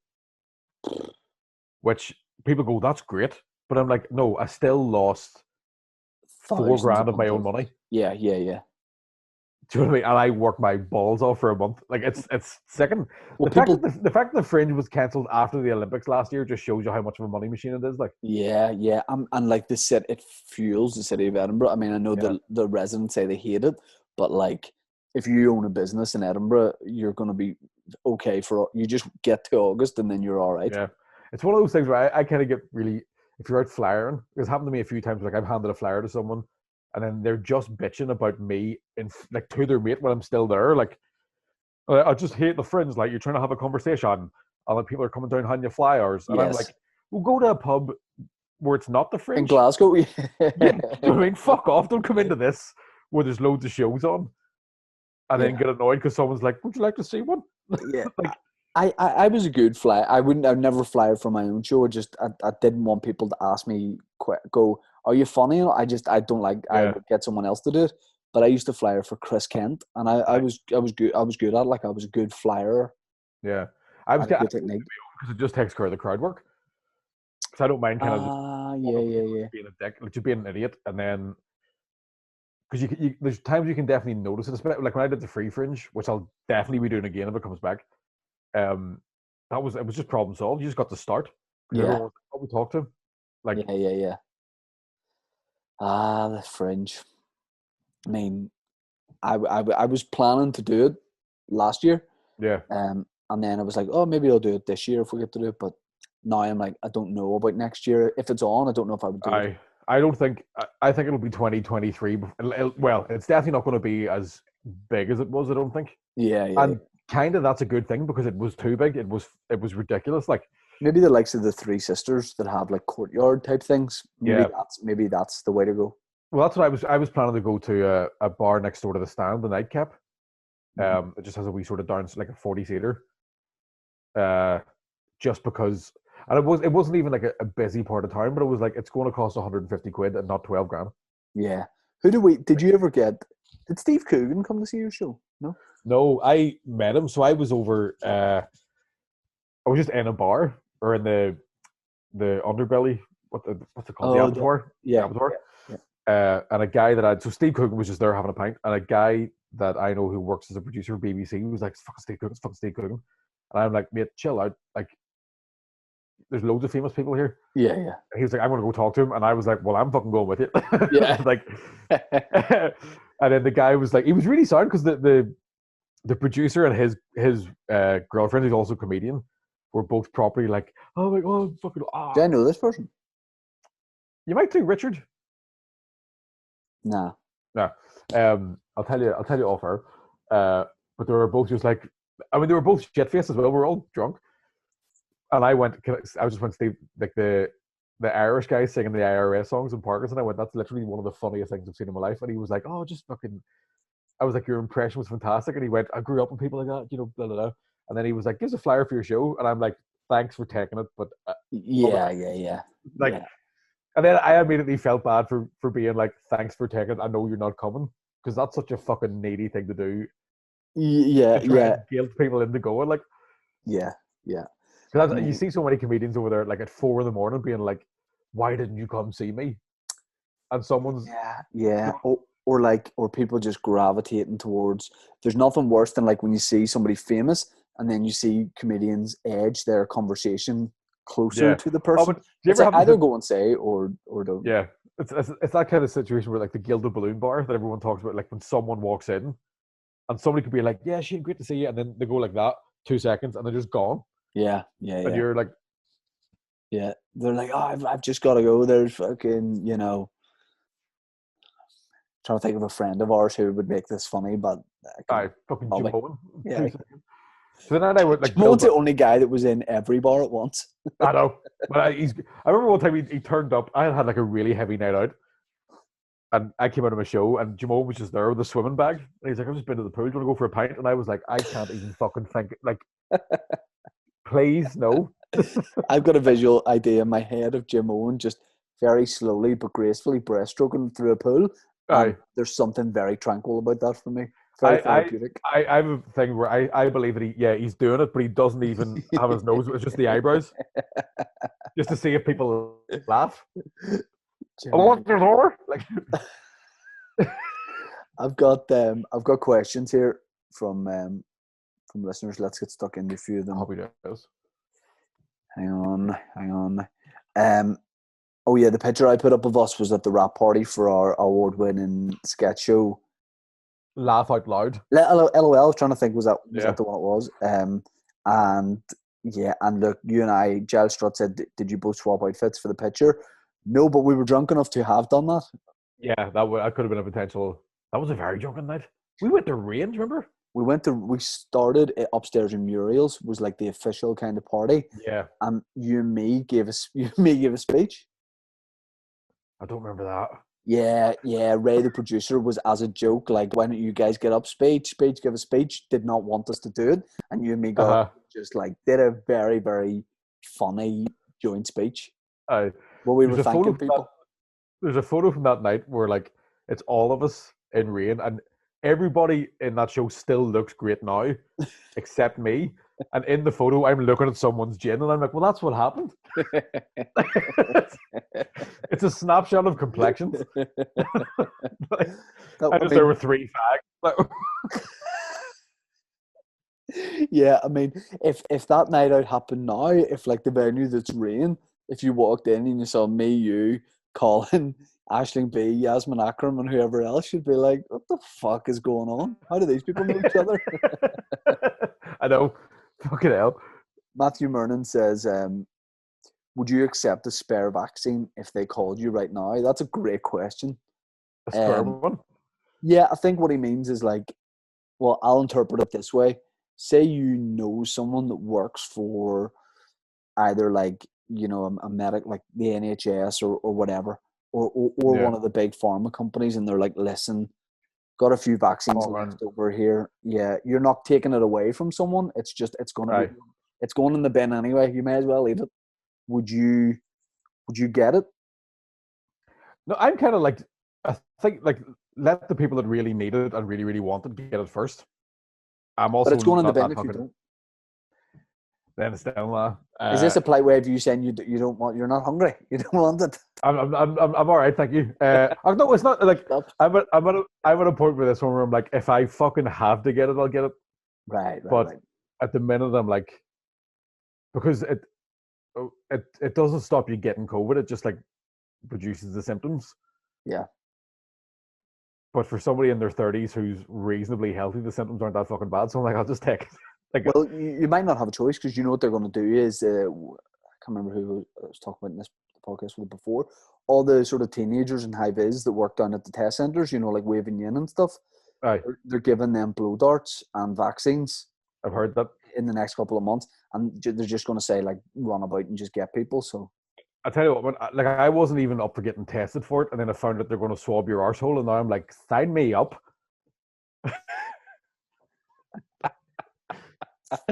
B: which people go, "That's great," but I'm like, no, I still lost $4,000 of my own money.
A: Yeah.
B: Do you know what I mean? And I worked my balls off for a month. Like it's sickening.
A: Well,
B: the fact that the Fringe was cancelled after the Olympics last year just shows you how much of a money machine it is. Like
A: and like it fuels the city of Edinburgh. I mean, I know the residents say they hate it, but like if you own a business in Edinburgh, you're going to be okay you just get to August and then you're all right.
B: Yeah, it's one of those things where I kind of get really. If you're out flyering, it's happened to me a few times. Like I've handed a flyer to someone, and then they're just bitching about me like to their mate when I'm still there. Like I just hate the Fringe. Like you're trying to have a conversation, and like people are coming down handing you flyers, and I'm like, we'll go to a pub where it's not the Fringe
A: in Glasgow.
B: Yeah, you know what I mean, fuck off! Don't come into this where there's loads of shows on, and then get annoyed because someone's like, "Would you like to see one?"
A: Yeah.
B: Like,
A: I was a good flyer. I'd never flyer for my own show. I didn't want people to ask me, go, are you funny? I don't like, I
B: Yeah,
A: would get someone else to do it. But I used to flyer for Chris Kent, and I was good. I was good at it. Like, I was a good flyer.
B: yeah. I
A: I
B: was
A: had a
B: getting
A: good technique.
B: because it just takes care of the crowd work. Because I don't mind kind of just
A: Yeah,
B: one of
A: yeah, yeah.
B: being a dick, like just being an idiot, and then because there's times you can definitely notice it. Especially like when I did the free fringe, which I'll definitely be doing again if it comes back. Um, it was just problem solved. You just got to start because
A: Yeah,
B: everyone was like, "Oh, we talked to him." Like,
A: yeah, yeah, yeah. The fringe. I mean, I was planning to do it last year.
B: yeah,
A: And then I was like, oh, maybe I'll do it this year if we get to do it. But now I'm like, I don't know about next year. If it's on, I don't know if I would do it.
B: I don't think I think it'll be 2023. Well, it's definitely not going to be as big as it was. I don't think,
A: Yeah, yeah, yeah.
B: and kind of that's a good thing because it was too big. It was ridiculous. Like,
A: Maybe the likes of the Three Sisters that have like courtyard type things.
B: yeah.
A: Maybe that's the way to go.
B: Well, that's what I was planning to go to a bar next door to the stand, the Nightcap.
A: Mhm.
B: It just has a wee sort of down like a 40-seater. Uh, just because, and it wasn't even like a busy part of town, but it was like it's going to cost 150 quid and not 12 grand.
A: Yeah. Did you ever get, did Steve Coogan come to see your show? No?
B: No, I met him, so I was over. I was just in a bar or in the underbelly. What's it called? The
A: Oh,
B: abattoir. The
A: yeah,
B: abattoir.
A: yeah, yeah.
B: And a guy so Steve Coogan was just there having a pint, and a guy that I know who works as a producer for BBC was like, "Fucking Steve Coogan, fucking Steve Coogan," and I'm like, "Mate, chill out. Like, there's loads of famous people here."
A: Yeah, yeah.
B: And he was like, "I'm gonna go talk to him," and I was like, "Well, I'm fucking going with you."
A: Yeah.
B: Like, and then the guy was like, he was really sound because the producer and his girlfriend, who's also a comedian, were both properly like, "Oh my god, fucking
A: Do
B: ah."
A: I know this person?
B: You might do, Richard.
A: Nah.
B: No, I'll tell you off her. But they were both just like, I mean, they were both shit faced as well. We were all drunk, and I just went Steve like the Irish guy singing the IRS songs in Parkers, and I went, that's literally one of the funniest things I've seen in my life. And he was like, oh, just fucking. I was like, your impression was fantastic, and he went, I grew up with people like that, you know, blah blah blah. And then he was like, gives a flyer for your show, and I'm like, thanks for taking it, but
A: Yeah, yeah, yeah.
B: like,
A: Yeah.
B: and then I immediately felt bad for being like, thanks for taking it. I know you're not coming because that's such a fucking needy thing to do
A: Yeah,
B: to try
A: yeah,
B: and guilt people into going. Like,
A: yeah, yeah. I
B: because you
A: mean,
B: see so many comedians over there, like at 4 in the morning, being like, "Why didn't you come see me?" And someone's,
A: yeah, yeah. Or people just gravitating towards. There's nothing worse than like when you see somebody famous and then you see comedians edge their conversation closer
B: yeah.
A: to the
B: Oh,
A: person.
B: but do you
A: It's
B: ever
A: like
B: have
A: either
B: this?
A: go and say or don't.
B: Yeah, it's that kind of situation where like the gilded balloon bar that everyone talks about, like when someone walks in and somebody could be like, "Yeah, Shane, great to see you," and then they go like that 2 seconds and they're just gone,
A: Yeah, yeah,
B: and
A: yeah,
B: you're like,
A: yeah. They're like, oh, I've just got to go. There's fucking, trying to think of a friend of ours who would make this funny, but I
B: "I
A: can
B: fucking Jim
A: Bobby.
B: Owen."
A: Yeah,
B: 2 seconds. So then I would like Bill.
A: Jamon's the only guy that was in every bar at once.
B: I know, but I remember one time he turned up. I had had like a really heavy night out, and I came out of my show, and Jamal was just there with a swimming bag, and he's like, "I've just been to the pool. Do you want to go for a pint?" And I was like, "I can't even fucking think. Like, please, no."
A: I've got a visual idea in my head of Jim Owen just very slowly but gracefully breaststroking through a pool, and
B: I
A: there's something very tranquil about that for me. Very therapeutic.
B: I have a thing where I believe that he's doing it, but he doesn't even have his nose. It's just the eyebrows, just to see if people laugh. I
A: Jim
B: want
A: Owen.
B: your door. Like,
A: I've got questions here from listeners. Let's get stuck into a few of them.
B: happy days.
A: Hang on. Um, oh yeah, the picture I put up of us was at the rap party for our award-winning sketch show.
B: Laugh out loud.
A: LOL. I was trying to think, was
B: Yeah.
A: that the one it was? And yeah, and look, you and I, Giles Strutt said, did you both swap outfits for the picture? No, but we were drunk enough to have done that.
B: Yeah, that could have been a potential. That was a very drunken night. We went to range, remember?
A: We started upstairs in Muriel's, was like the official kind of party,
B: Yeah,
A: and you and me gave a speech.
B: I don't remember that.
A: Yeah, yeah. Ray, the producer, was as a joke, like, why don't you guys get up, speech, give a speech, did not want us to do it. And you and me got up,
B: Uh-huh.
A: just like, did a very, very funny joint speech
B: Uh,
A: where we were
B: there's a photo
A: thanking
B: from that.
A: people.
B: There's a photo from that night where like it's all of us in rain, and everybody in that show still looks great now, except me. And in the photo, I'm looking at someone's gin, and I'm like, "Well, that's what happened." It's a snapshot of complexions. Like,
A: No,
B: I
A: I
B: just there
A: mean,
B: were three fags.
A: yeah, I mean, if that night out happened now, if like the venue that's rain, if you walked in and you saw me, you, Colin, Aisling B, Yasmin Akram, and whoever else, you'd be like, "What the fuck is going on? How do these people know each other?"
B: I know. Fucking hell.
A: Matthew Mernon says, "Would you accept a spare vaccine if they called you right now?" That's a great question.
B: A
A: Um,
B: sperm one.
A: yeah, I think what he means is like, well, I'll interpret it this way. Say you know someone that works for either like, a medic, like the NHS or whatever, or
B: Yeah.
A: one of the big pharma companies, and they're like, listen, got a few vaccines
B: Oh man.
A: left over here. Yeah, you're not taking it away from someone. It's just
B: Aye.
A: it's going in the bin anyway. You may as well eat it. Would you get it?
B: No, I'm kind of like, I think like let the people that really need it and really really want it get it first. I'm
A: But
B: also
A: it's going in the
B: not
A: bin
B: that
A: if you
B: fucking.
A: don't.
B: Then still,
A: Is this a polite way of you saying you don't want, you're not hungry, you don't want it?
B: I'm all right, thank you. No, it's not like
A: Stop.
B: I'm at a point with this one where I'm like, if I fucking have to get it, I'll get it.
A: Right, right,
B: But
A: right.
B: at the minute, I'm like, because it doesn't stop you getting COVID. It just like produces the symptoms.
A: Yeah.
B: But for somebody in their 30s who's reasonably healthy, the symptoms aren't that fucking bad. So I'm like, I'll just take it. Like,
A: Well, you might not have a choice because you know what they're going to do is I can't remember who I was talking about in this podcast with before. All the sort of teenagers in high vis that work down at the test centers, like waving yin and stuff,
B: aye,
A: they're giving them blow darts and vaccines
B: I've heard that.
A: in the next couple of months, and they're just going to say like run about and just get people. So
B: I tell you what, like I wasn't even up for getting tested for it, and then I found out they're going to swab your arsehole, and now I'm like, sign me up.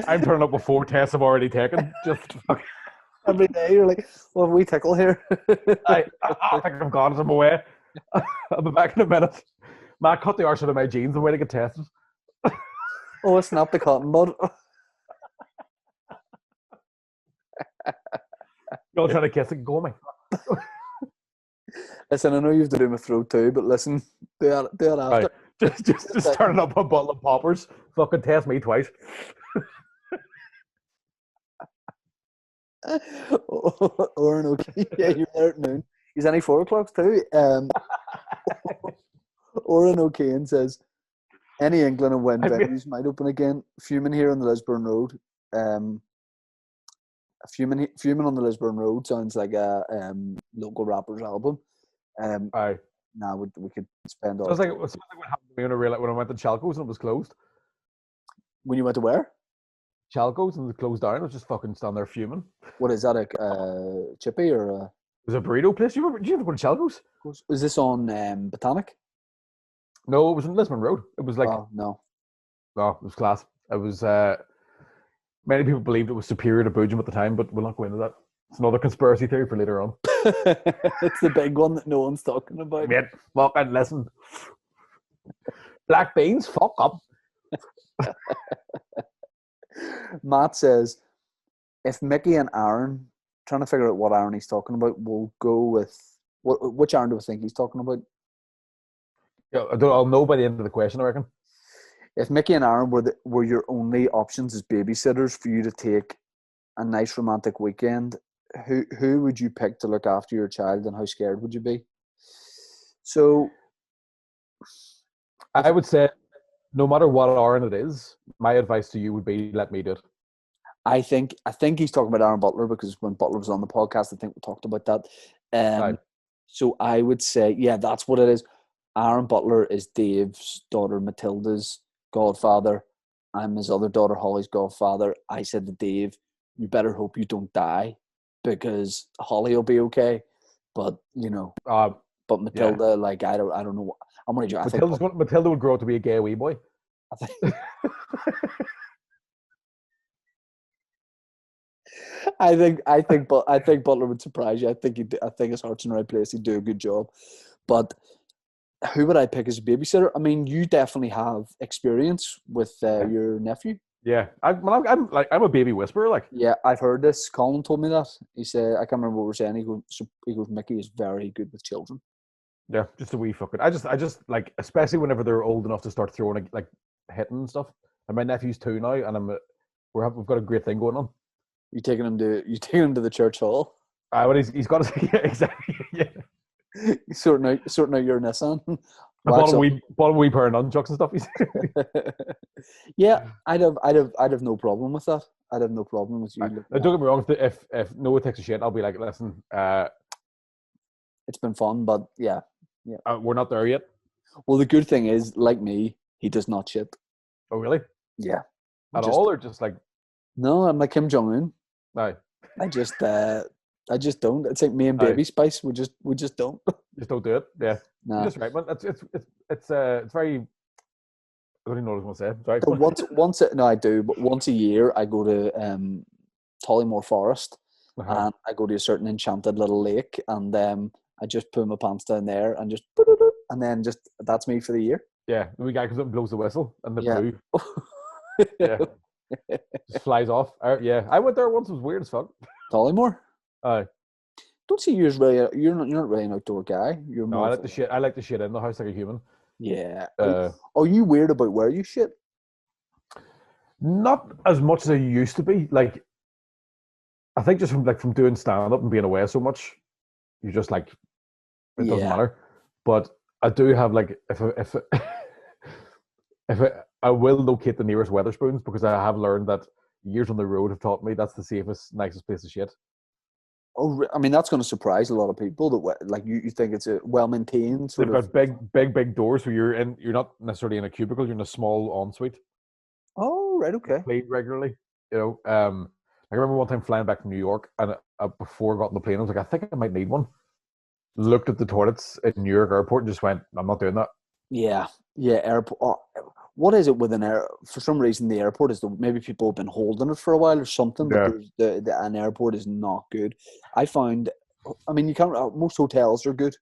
B: I'm turning up with 4 tests I've already taken. Just
A: every day you're like, well, we tickle here.
B: I think I'm gone. I'm away. I'll be back in a minute. Matt, cut the arse out of my jeans. I'm waiting to get tested.
A: Oh, I snapped the cotton bud.
B: You're all trying to kiss it. Go, me.
A: Listen, I know you have to do my throat too, but listen, do it
B: Right.
A: after.
B: Just turning up a bottle of poppers. Fucking test me twice.
A: Or an okay, yeah, you're there at noon. He's only 4 o'clock too. Oran O'Kane says, any England and when
B: I mean,
A: venues might open again. Fuming here on the Lisburn Road. Fuming on the Lisburn Road sounds like a local rapper's album.
B: aye.
A: Now we could spend all
B: Sounds
A: the
B: like
A: time.
B: what happened to me when I went to Chalco's and it was closed.
A: When you went to where?
B: Chalco's and it closed down. I was just fucking standing there fuming.
A: What is that, a chippy or a,
B: It was a burrito place. Did you ever go to Chalco's?
A: is this on Botanic?
B: No, it was in Lisbon Road. It was like,
A: Oh, no.
B: no, it was class. It was, many people believed it was superior to Boojum at the time, but we'll not go into that. It's another conspiracy theory for later on.
A: It's the big one that no one's talking about.
B: Mate, fucking listen. Black beans, fuck up.
A: Matt says, if Mickey and Aaron, trying to figure out what Aaron he's talking about, we'll go with, which Aaron do we think he's talking about?
B: Yeah, I'll know by the end of the question, I reckon.
A: If Mickey and Aaron were your only options as babysitters for you to take a nice romantic weekend, who would you pick to look after your child, and how scared would you be? So
B: I would say, no matter what Aaron it is, my advice to you would be let me do it.
A: I think he's talking about Aaron Butler, because when Butler was on the podcast, I think we talked about that.
B: Aye.
A: So I would say, yeah, that's what it is. Aaron Butler is Dave's daughter Matilda's godfather. I'm his other daughter Holly's godfather. I said to Dave, you better hope you don't die, because Holly will be okay. But, But Matilda, like I don't know. I'm only joking.
B: Matilda would grow up to be a gay wee boy.
A: I think I think Butler would surprise you. I think his heart's in the right place. He'd do a good job. But who would I pick as a babysitter? I mean, you definitely have experience with your nephew.
B: Yeah, I'm a baby whisperer. Like,
A: Yeah, I've heard this. Colin told me that. He said, I can't remember what we were saying. He goes, Mickey is very good with children.
B: yeah, just a wee fucking. I just like, especially whenever they're old enough to start throwing like hitting and stuff. And my nephew's 2 now, and we've got a great thing going on.
A: You taking him to the church hall?
B: But he's got to yeah, exactly. Yeah,
A: sorting out your Nissan.
B: I bought a wee pair of nunchucks and stuff.
A: Yeah, I'd have no problem with that. I'd have no problem with you.
B: Don't get me wrong. If Noah takes a shit, I'll be like, listen,
A: it's been fun, but yeah.
B: We're not there yet.
A: Well, the good thing is, like me, he does not shit.
B: Oh, really?
A: Yeah.
B: At all, or just like?
A: No, I'm like Kim Jong Un.
B: No.
A: I just don't. It's like me and Baby Spice. We just don't.
B: Just don't do it. Yeah.
A: Nah.
B: You're just right, man. It's very. I don't even know what I was going to say. Sorry.
A: So I do, but once a year I go to Tollymore Forest, and I go to a certain enchanted little lake, and I just put my pants down there and then that's me for the year.
B: Yeah, the wee guy comes up and blows the whistle, and the blue. Yeah. Just flies off. Yeah, I went there once. It was weird as fuck.
A: Tollymore. Don't see you as really. You're not really an outdoor guy. You're
B: no.
A: More
B: I like the shit in the house like a human.
A: Yeah. Are you weird about where you shit?
B: Not as much as I used to be. Like, I think just from doing stand up and being away so much, you just like it doesn't matter. But I do have like if I will locate the nearest Weatherspoons, because I have learned that years on the road have taught me that's the safest, nicest place to shit.
A: Oh, I mean, that's going to surprise a lot of people. That like you think it's a well maintained sort
B: of. They've got big doors, so you're not necessarily in a cubicle. You're in a small ensuite.
A: Oh, right, okay.
B: Played regularly, you know. I remember one time flying back from New York, and before I got on the plane, I was like, I think I might need one. Looked at the toilets at New York Airport and just went, I'm not doing that.
A: Yeah, airport. Oh, what is it with an air? For some reason, the airport is maybe people have been holding it for a while or something. But an airport is not good. I found. I mean, you can't. Most hotels are good.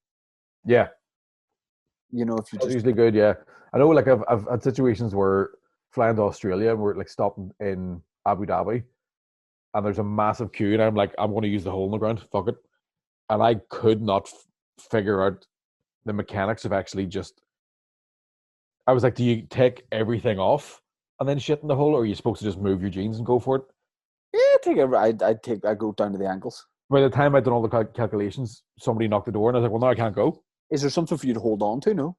B: Yeah.
A: You know, if you just
B: usually good. Yeah, I know. Like I've had situations where flying to Australia and we're like stopping in Abu Dhabi, and there's a massive queue, and I'm like, I'm going to use the hole in the ground. Fuck it. And I could not figure out the mechanics of actually just. I was like, do you take everything off and then shit in the hole, or are you supposed to just move your jeans and go for it?
A: Yeah, I go down to the ankles.
B: By the time I'd done all the calculations, somebody knocked the door, and I was like, well, no, I can't go.
A: Is there something for you to hold on to? No.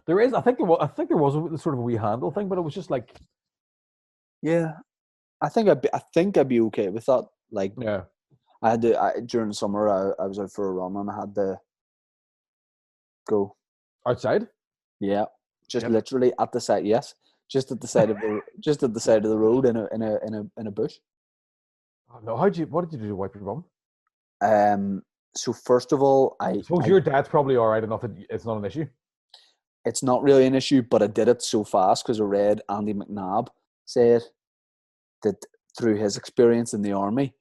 B: There is. I think there was a sort of a wee handle thing, but it was just like.
A: Yeah, I think I'd be okay with that. Like,
B: yeah.
A: I had to during the summer. I was out for a run and I had to go
B: outside.
A: Yeah, just literally at the side. Yes, just at the side of the road in a bush.
B: Oh, no, what did you do to wipe your bum?
A: So first of all, I
B: suppose your dad's probably all right enough that it's not an issue.
A: It's not really an issue, but I did it so fast because I read Andy McNabb said that through his experience in the army,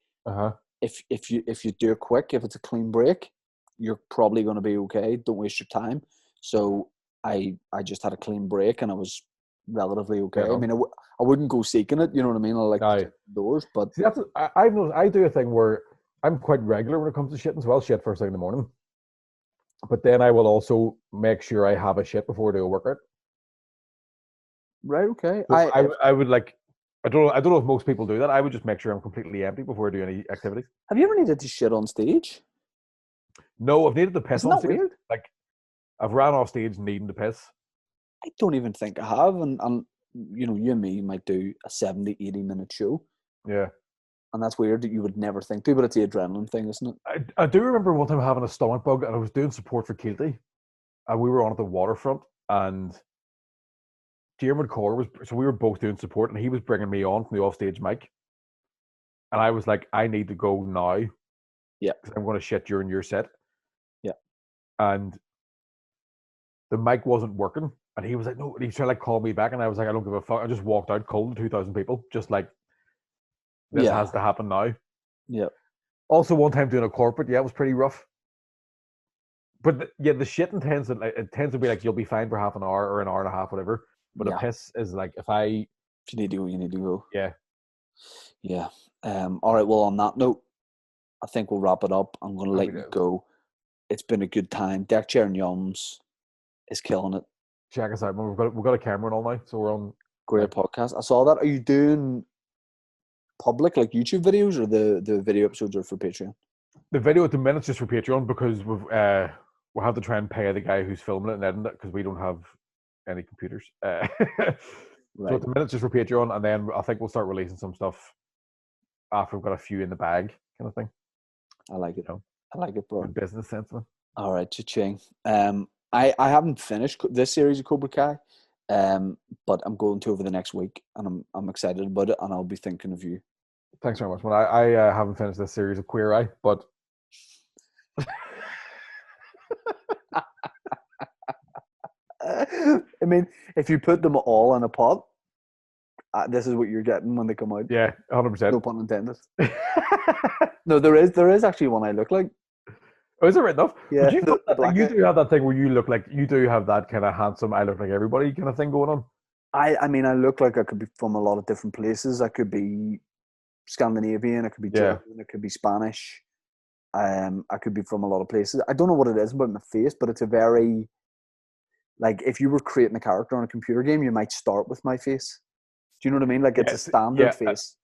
A: if you do it quick, if it's a clean break, you're probably going to be okay. Don't waste your time. So I just had a clean break and I was relatively okay. Yeah. I mean, I wouldn't go seeking it. You know what I mean? I like doors, but
B: see, I do a thing where I'm quite regular when it comes to shitting as well. Shit first thing in the morning, but then I will also make sure I have a shit before I do a workout.
A: Right. Okay.
B: So I would like. I don't know if most people do that. I would just make sure I'm completely empty before I do any activities.
A: Have you ever needed to shit on stage?
B: No, I've needed to piss on stage.
A: Weird?
B: Like, I've ran off stage needing to piss.
A: I don't even think I have. And you know, you and me might do a 70, 80-minute show.
B: Yeah.
A: And that's weird that you would never think to, but it's the adrenaline thing, isn't it?
B: I do remember one time having a stomach bug and I was doing support for Keelty. And we were on at the waterfront and Diarmuid Core so we were both doing support and he was bringing me on from the offstage mic. And I was like, I need to go now.
A: Yeah.
B: Because I'm going to shit during your set.
A: Yeah.
B: and the mic wasn't working, and he was like, "No," and he was trying to like call me back, and I was like, "I don't give a fuck." I just walked out cold to 2,000 people, just like this
A: Yeah.
B: has to happen now.
A: Yeah.
B: Also, one time doing a corporate, yeah, it was pretty rough. But the shit tends to be like you'll be fine for half an hour or an hour and a half, whatever. But a
A: Yeah.
B: piss is like if I
A: If you need to go, you need to go.
B: yeah.
A: Yeah. All right. Well, on that note, I think we'll wrap it up. I'm going to let
B: Happy
A: you
B: days.
A: go. It's been a good time. Deck Chair and Yums is killing it.
B: Check us out, man. We've got a camera and all now, so we're on.
A: Great podcast. I saw that. Are you doing public like YouTube videos, or the video episodes are for Patreon?
B: The video at the minute's just for Patreon because we'll have to try and pay the guy who's filming it and editing it because we don't have any computers. So at
A: Right.
B: the minute's just for Patreon, and then I think we'll start releasing some stuff after we've got a few in the bag, kind of thing.
A: I like it.
B: You know,
A: I like it, bro.
B: good business sense, man.
A: All right, cha-ching. I haven't finished this series of Cobra Kai, but I'm going to over the next week, and I'm excited about it, and I'll be thinking of you.
B: Thanks very much, man. I haven't finished this series of Queer Eye, but
A: I mean, if you put them all in a pot, this is what you're getting when they come out.
B: yeah, 100%.
A: No pun intended. No, there is actually one I look like.
B: Oh, is it written off?
A: Yeah,
B: But you
A: the black
B: you
A: guy.
B: do have that thing where you look like you do have that kind of handsome, I look like everybody kind of thing going on.
A: I mean, I look like I could be from a lot of different places. I could be Scandinavian. I could be
B: Yeah.
A: German. I could be Spanish. I could be from a lot of places. I don't know what it is about my face, but it's a very, like, if you were creating a character on a computer game, you might start with my face. Do you know what I mean? Like, it's a standard face.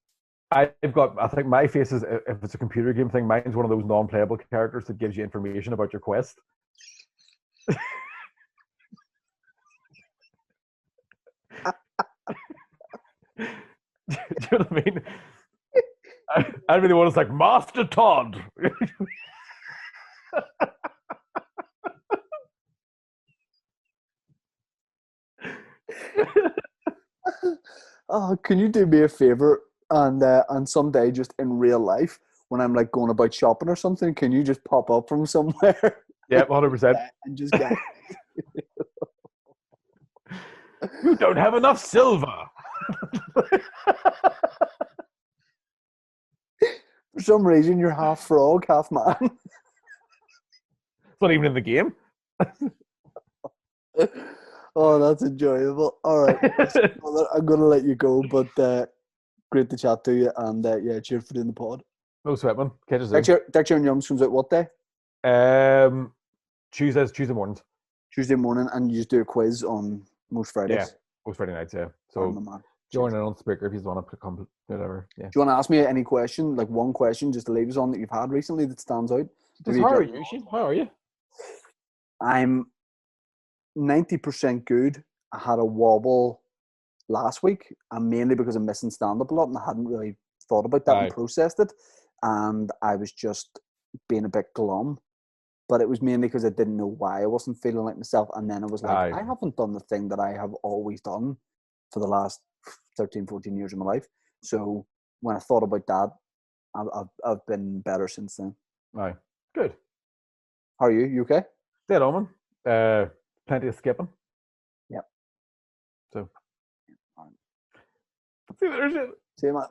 B: I think my face is, if it's a computer game thing, mine's one of those non-playable characters that gives you information about your quest. Do you know what I mean? I really want to like Master Todd.
A: Oh, can you do me a favor and someday just in real life when I'm like going about shopping or something, can you just pop up from somewhere?
B: Yeah, 100%.
A: And just get.
B: You don't have enough silver.
A: For some reason, you're half frog, half man.
B: It's not even in the game.
A: Oh, that's enjoyable. All right, I'm gonna let you go, but great to chat to you, and yeah, cheers for doing the pod.
B: No sweat, man. Catch you soon.
A: Dexter and Yums comes out what day?
B: Tuesday mornings.
A: Tuesday morning, and you just do a quiz on most Fridays.
B: Yeah, most Friday nights. Yeah. So join in on speaker if you want to come. Whatever. Yeah.
A: Do you want to ask me any question, like one question, just to leave us on that you've had recently that stands out?
B: How are you, Shane? How are you?
A: I'm 90% good. I had a wobble last week, and mainly because I'm missing stand-up a lot, and I hadn't really thought about that and processed it, and I was just being a bit glum. But it was mainly because I didn't know why I wasn't feeling like myself, and then I was like, I haven't done the thing that I have always done for the last 13, 14 years of my life. So when I thought about that, I've been better since then.
B: Aye. Good.
A: How are you? You okay?
B: Dead on, man. Plenty of skipping.
A: Yep.
B: So. See you later, shit.
A: See you, man.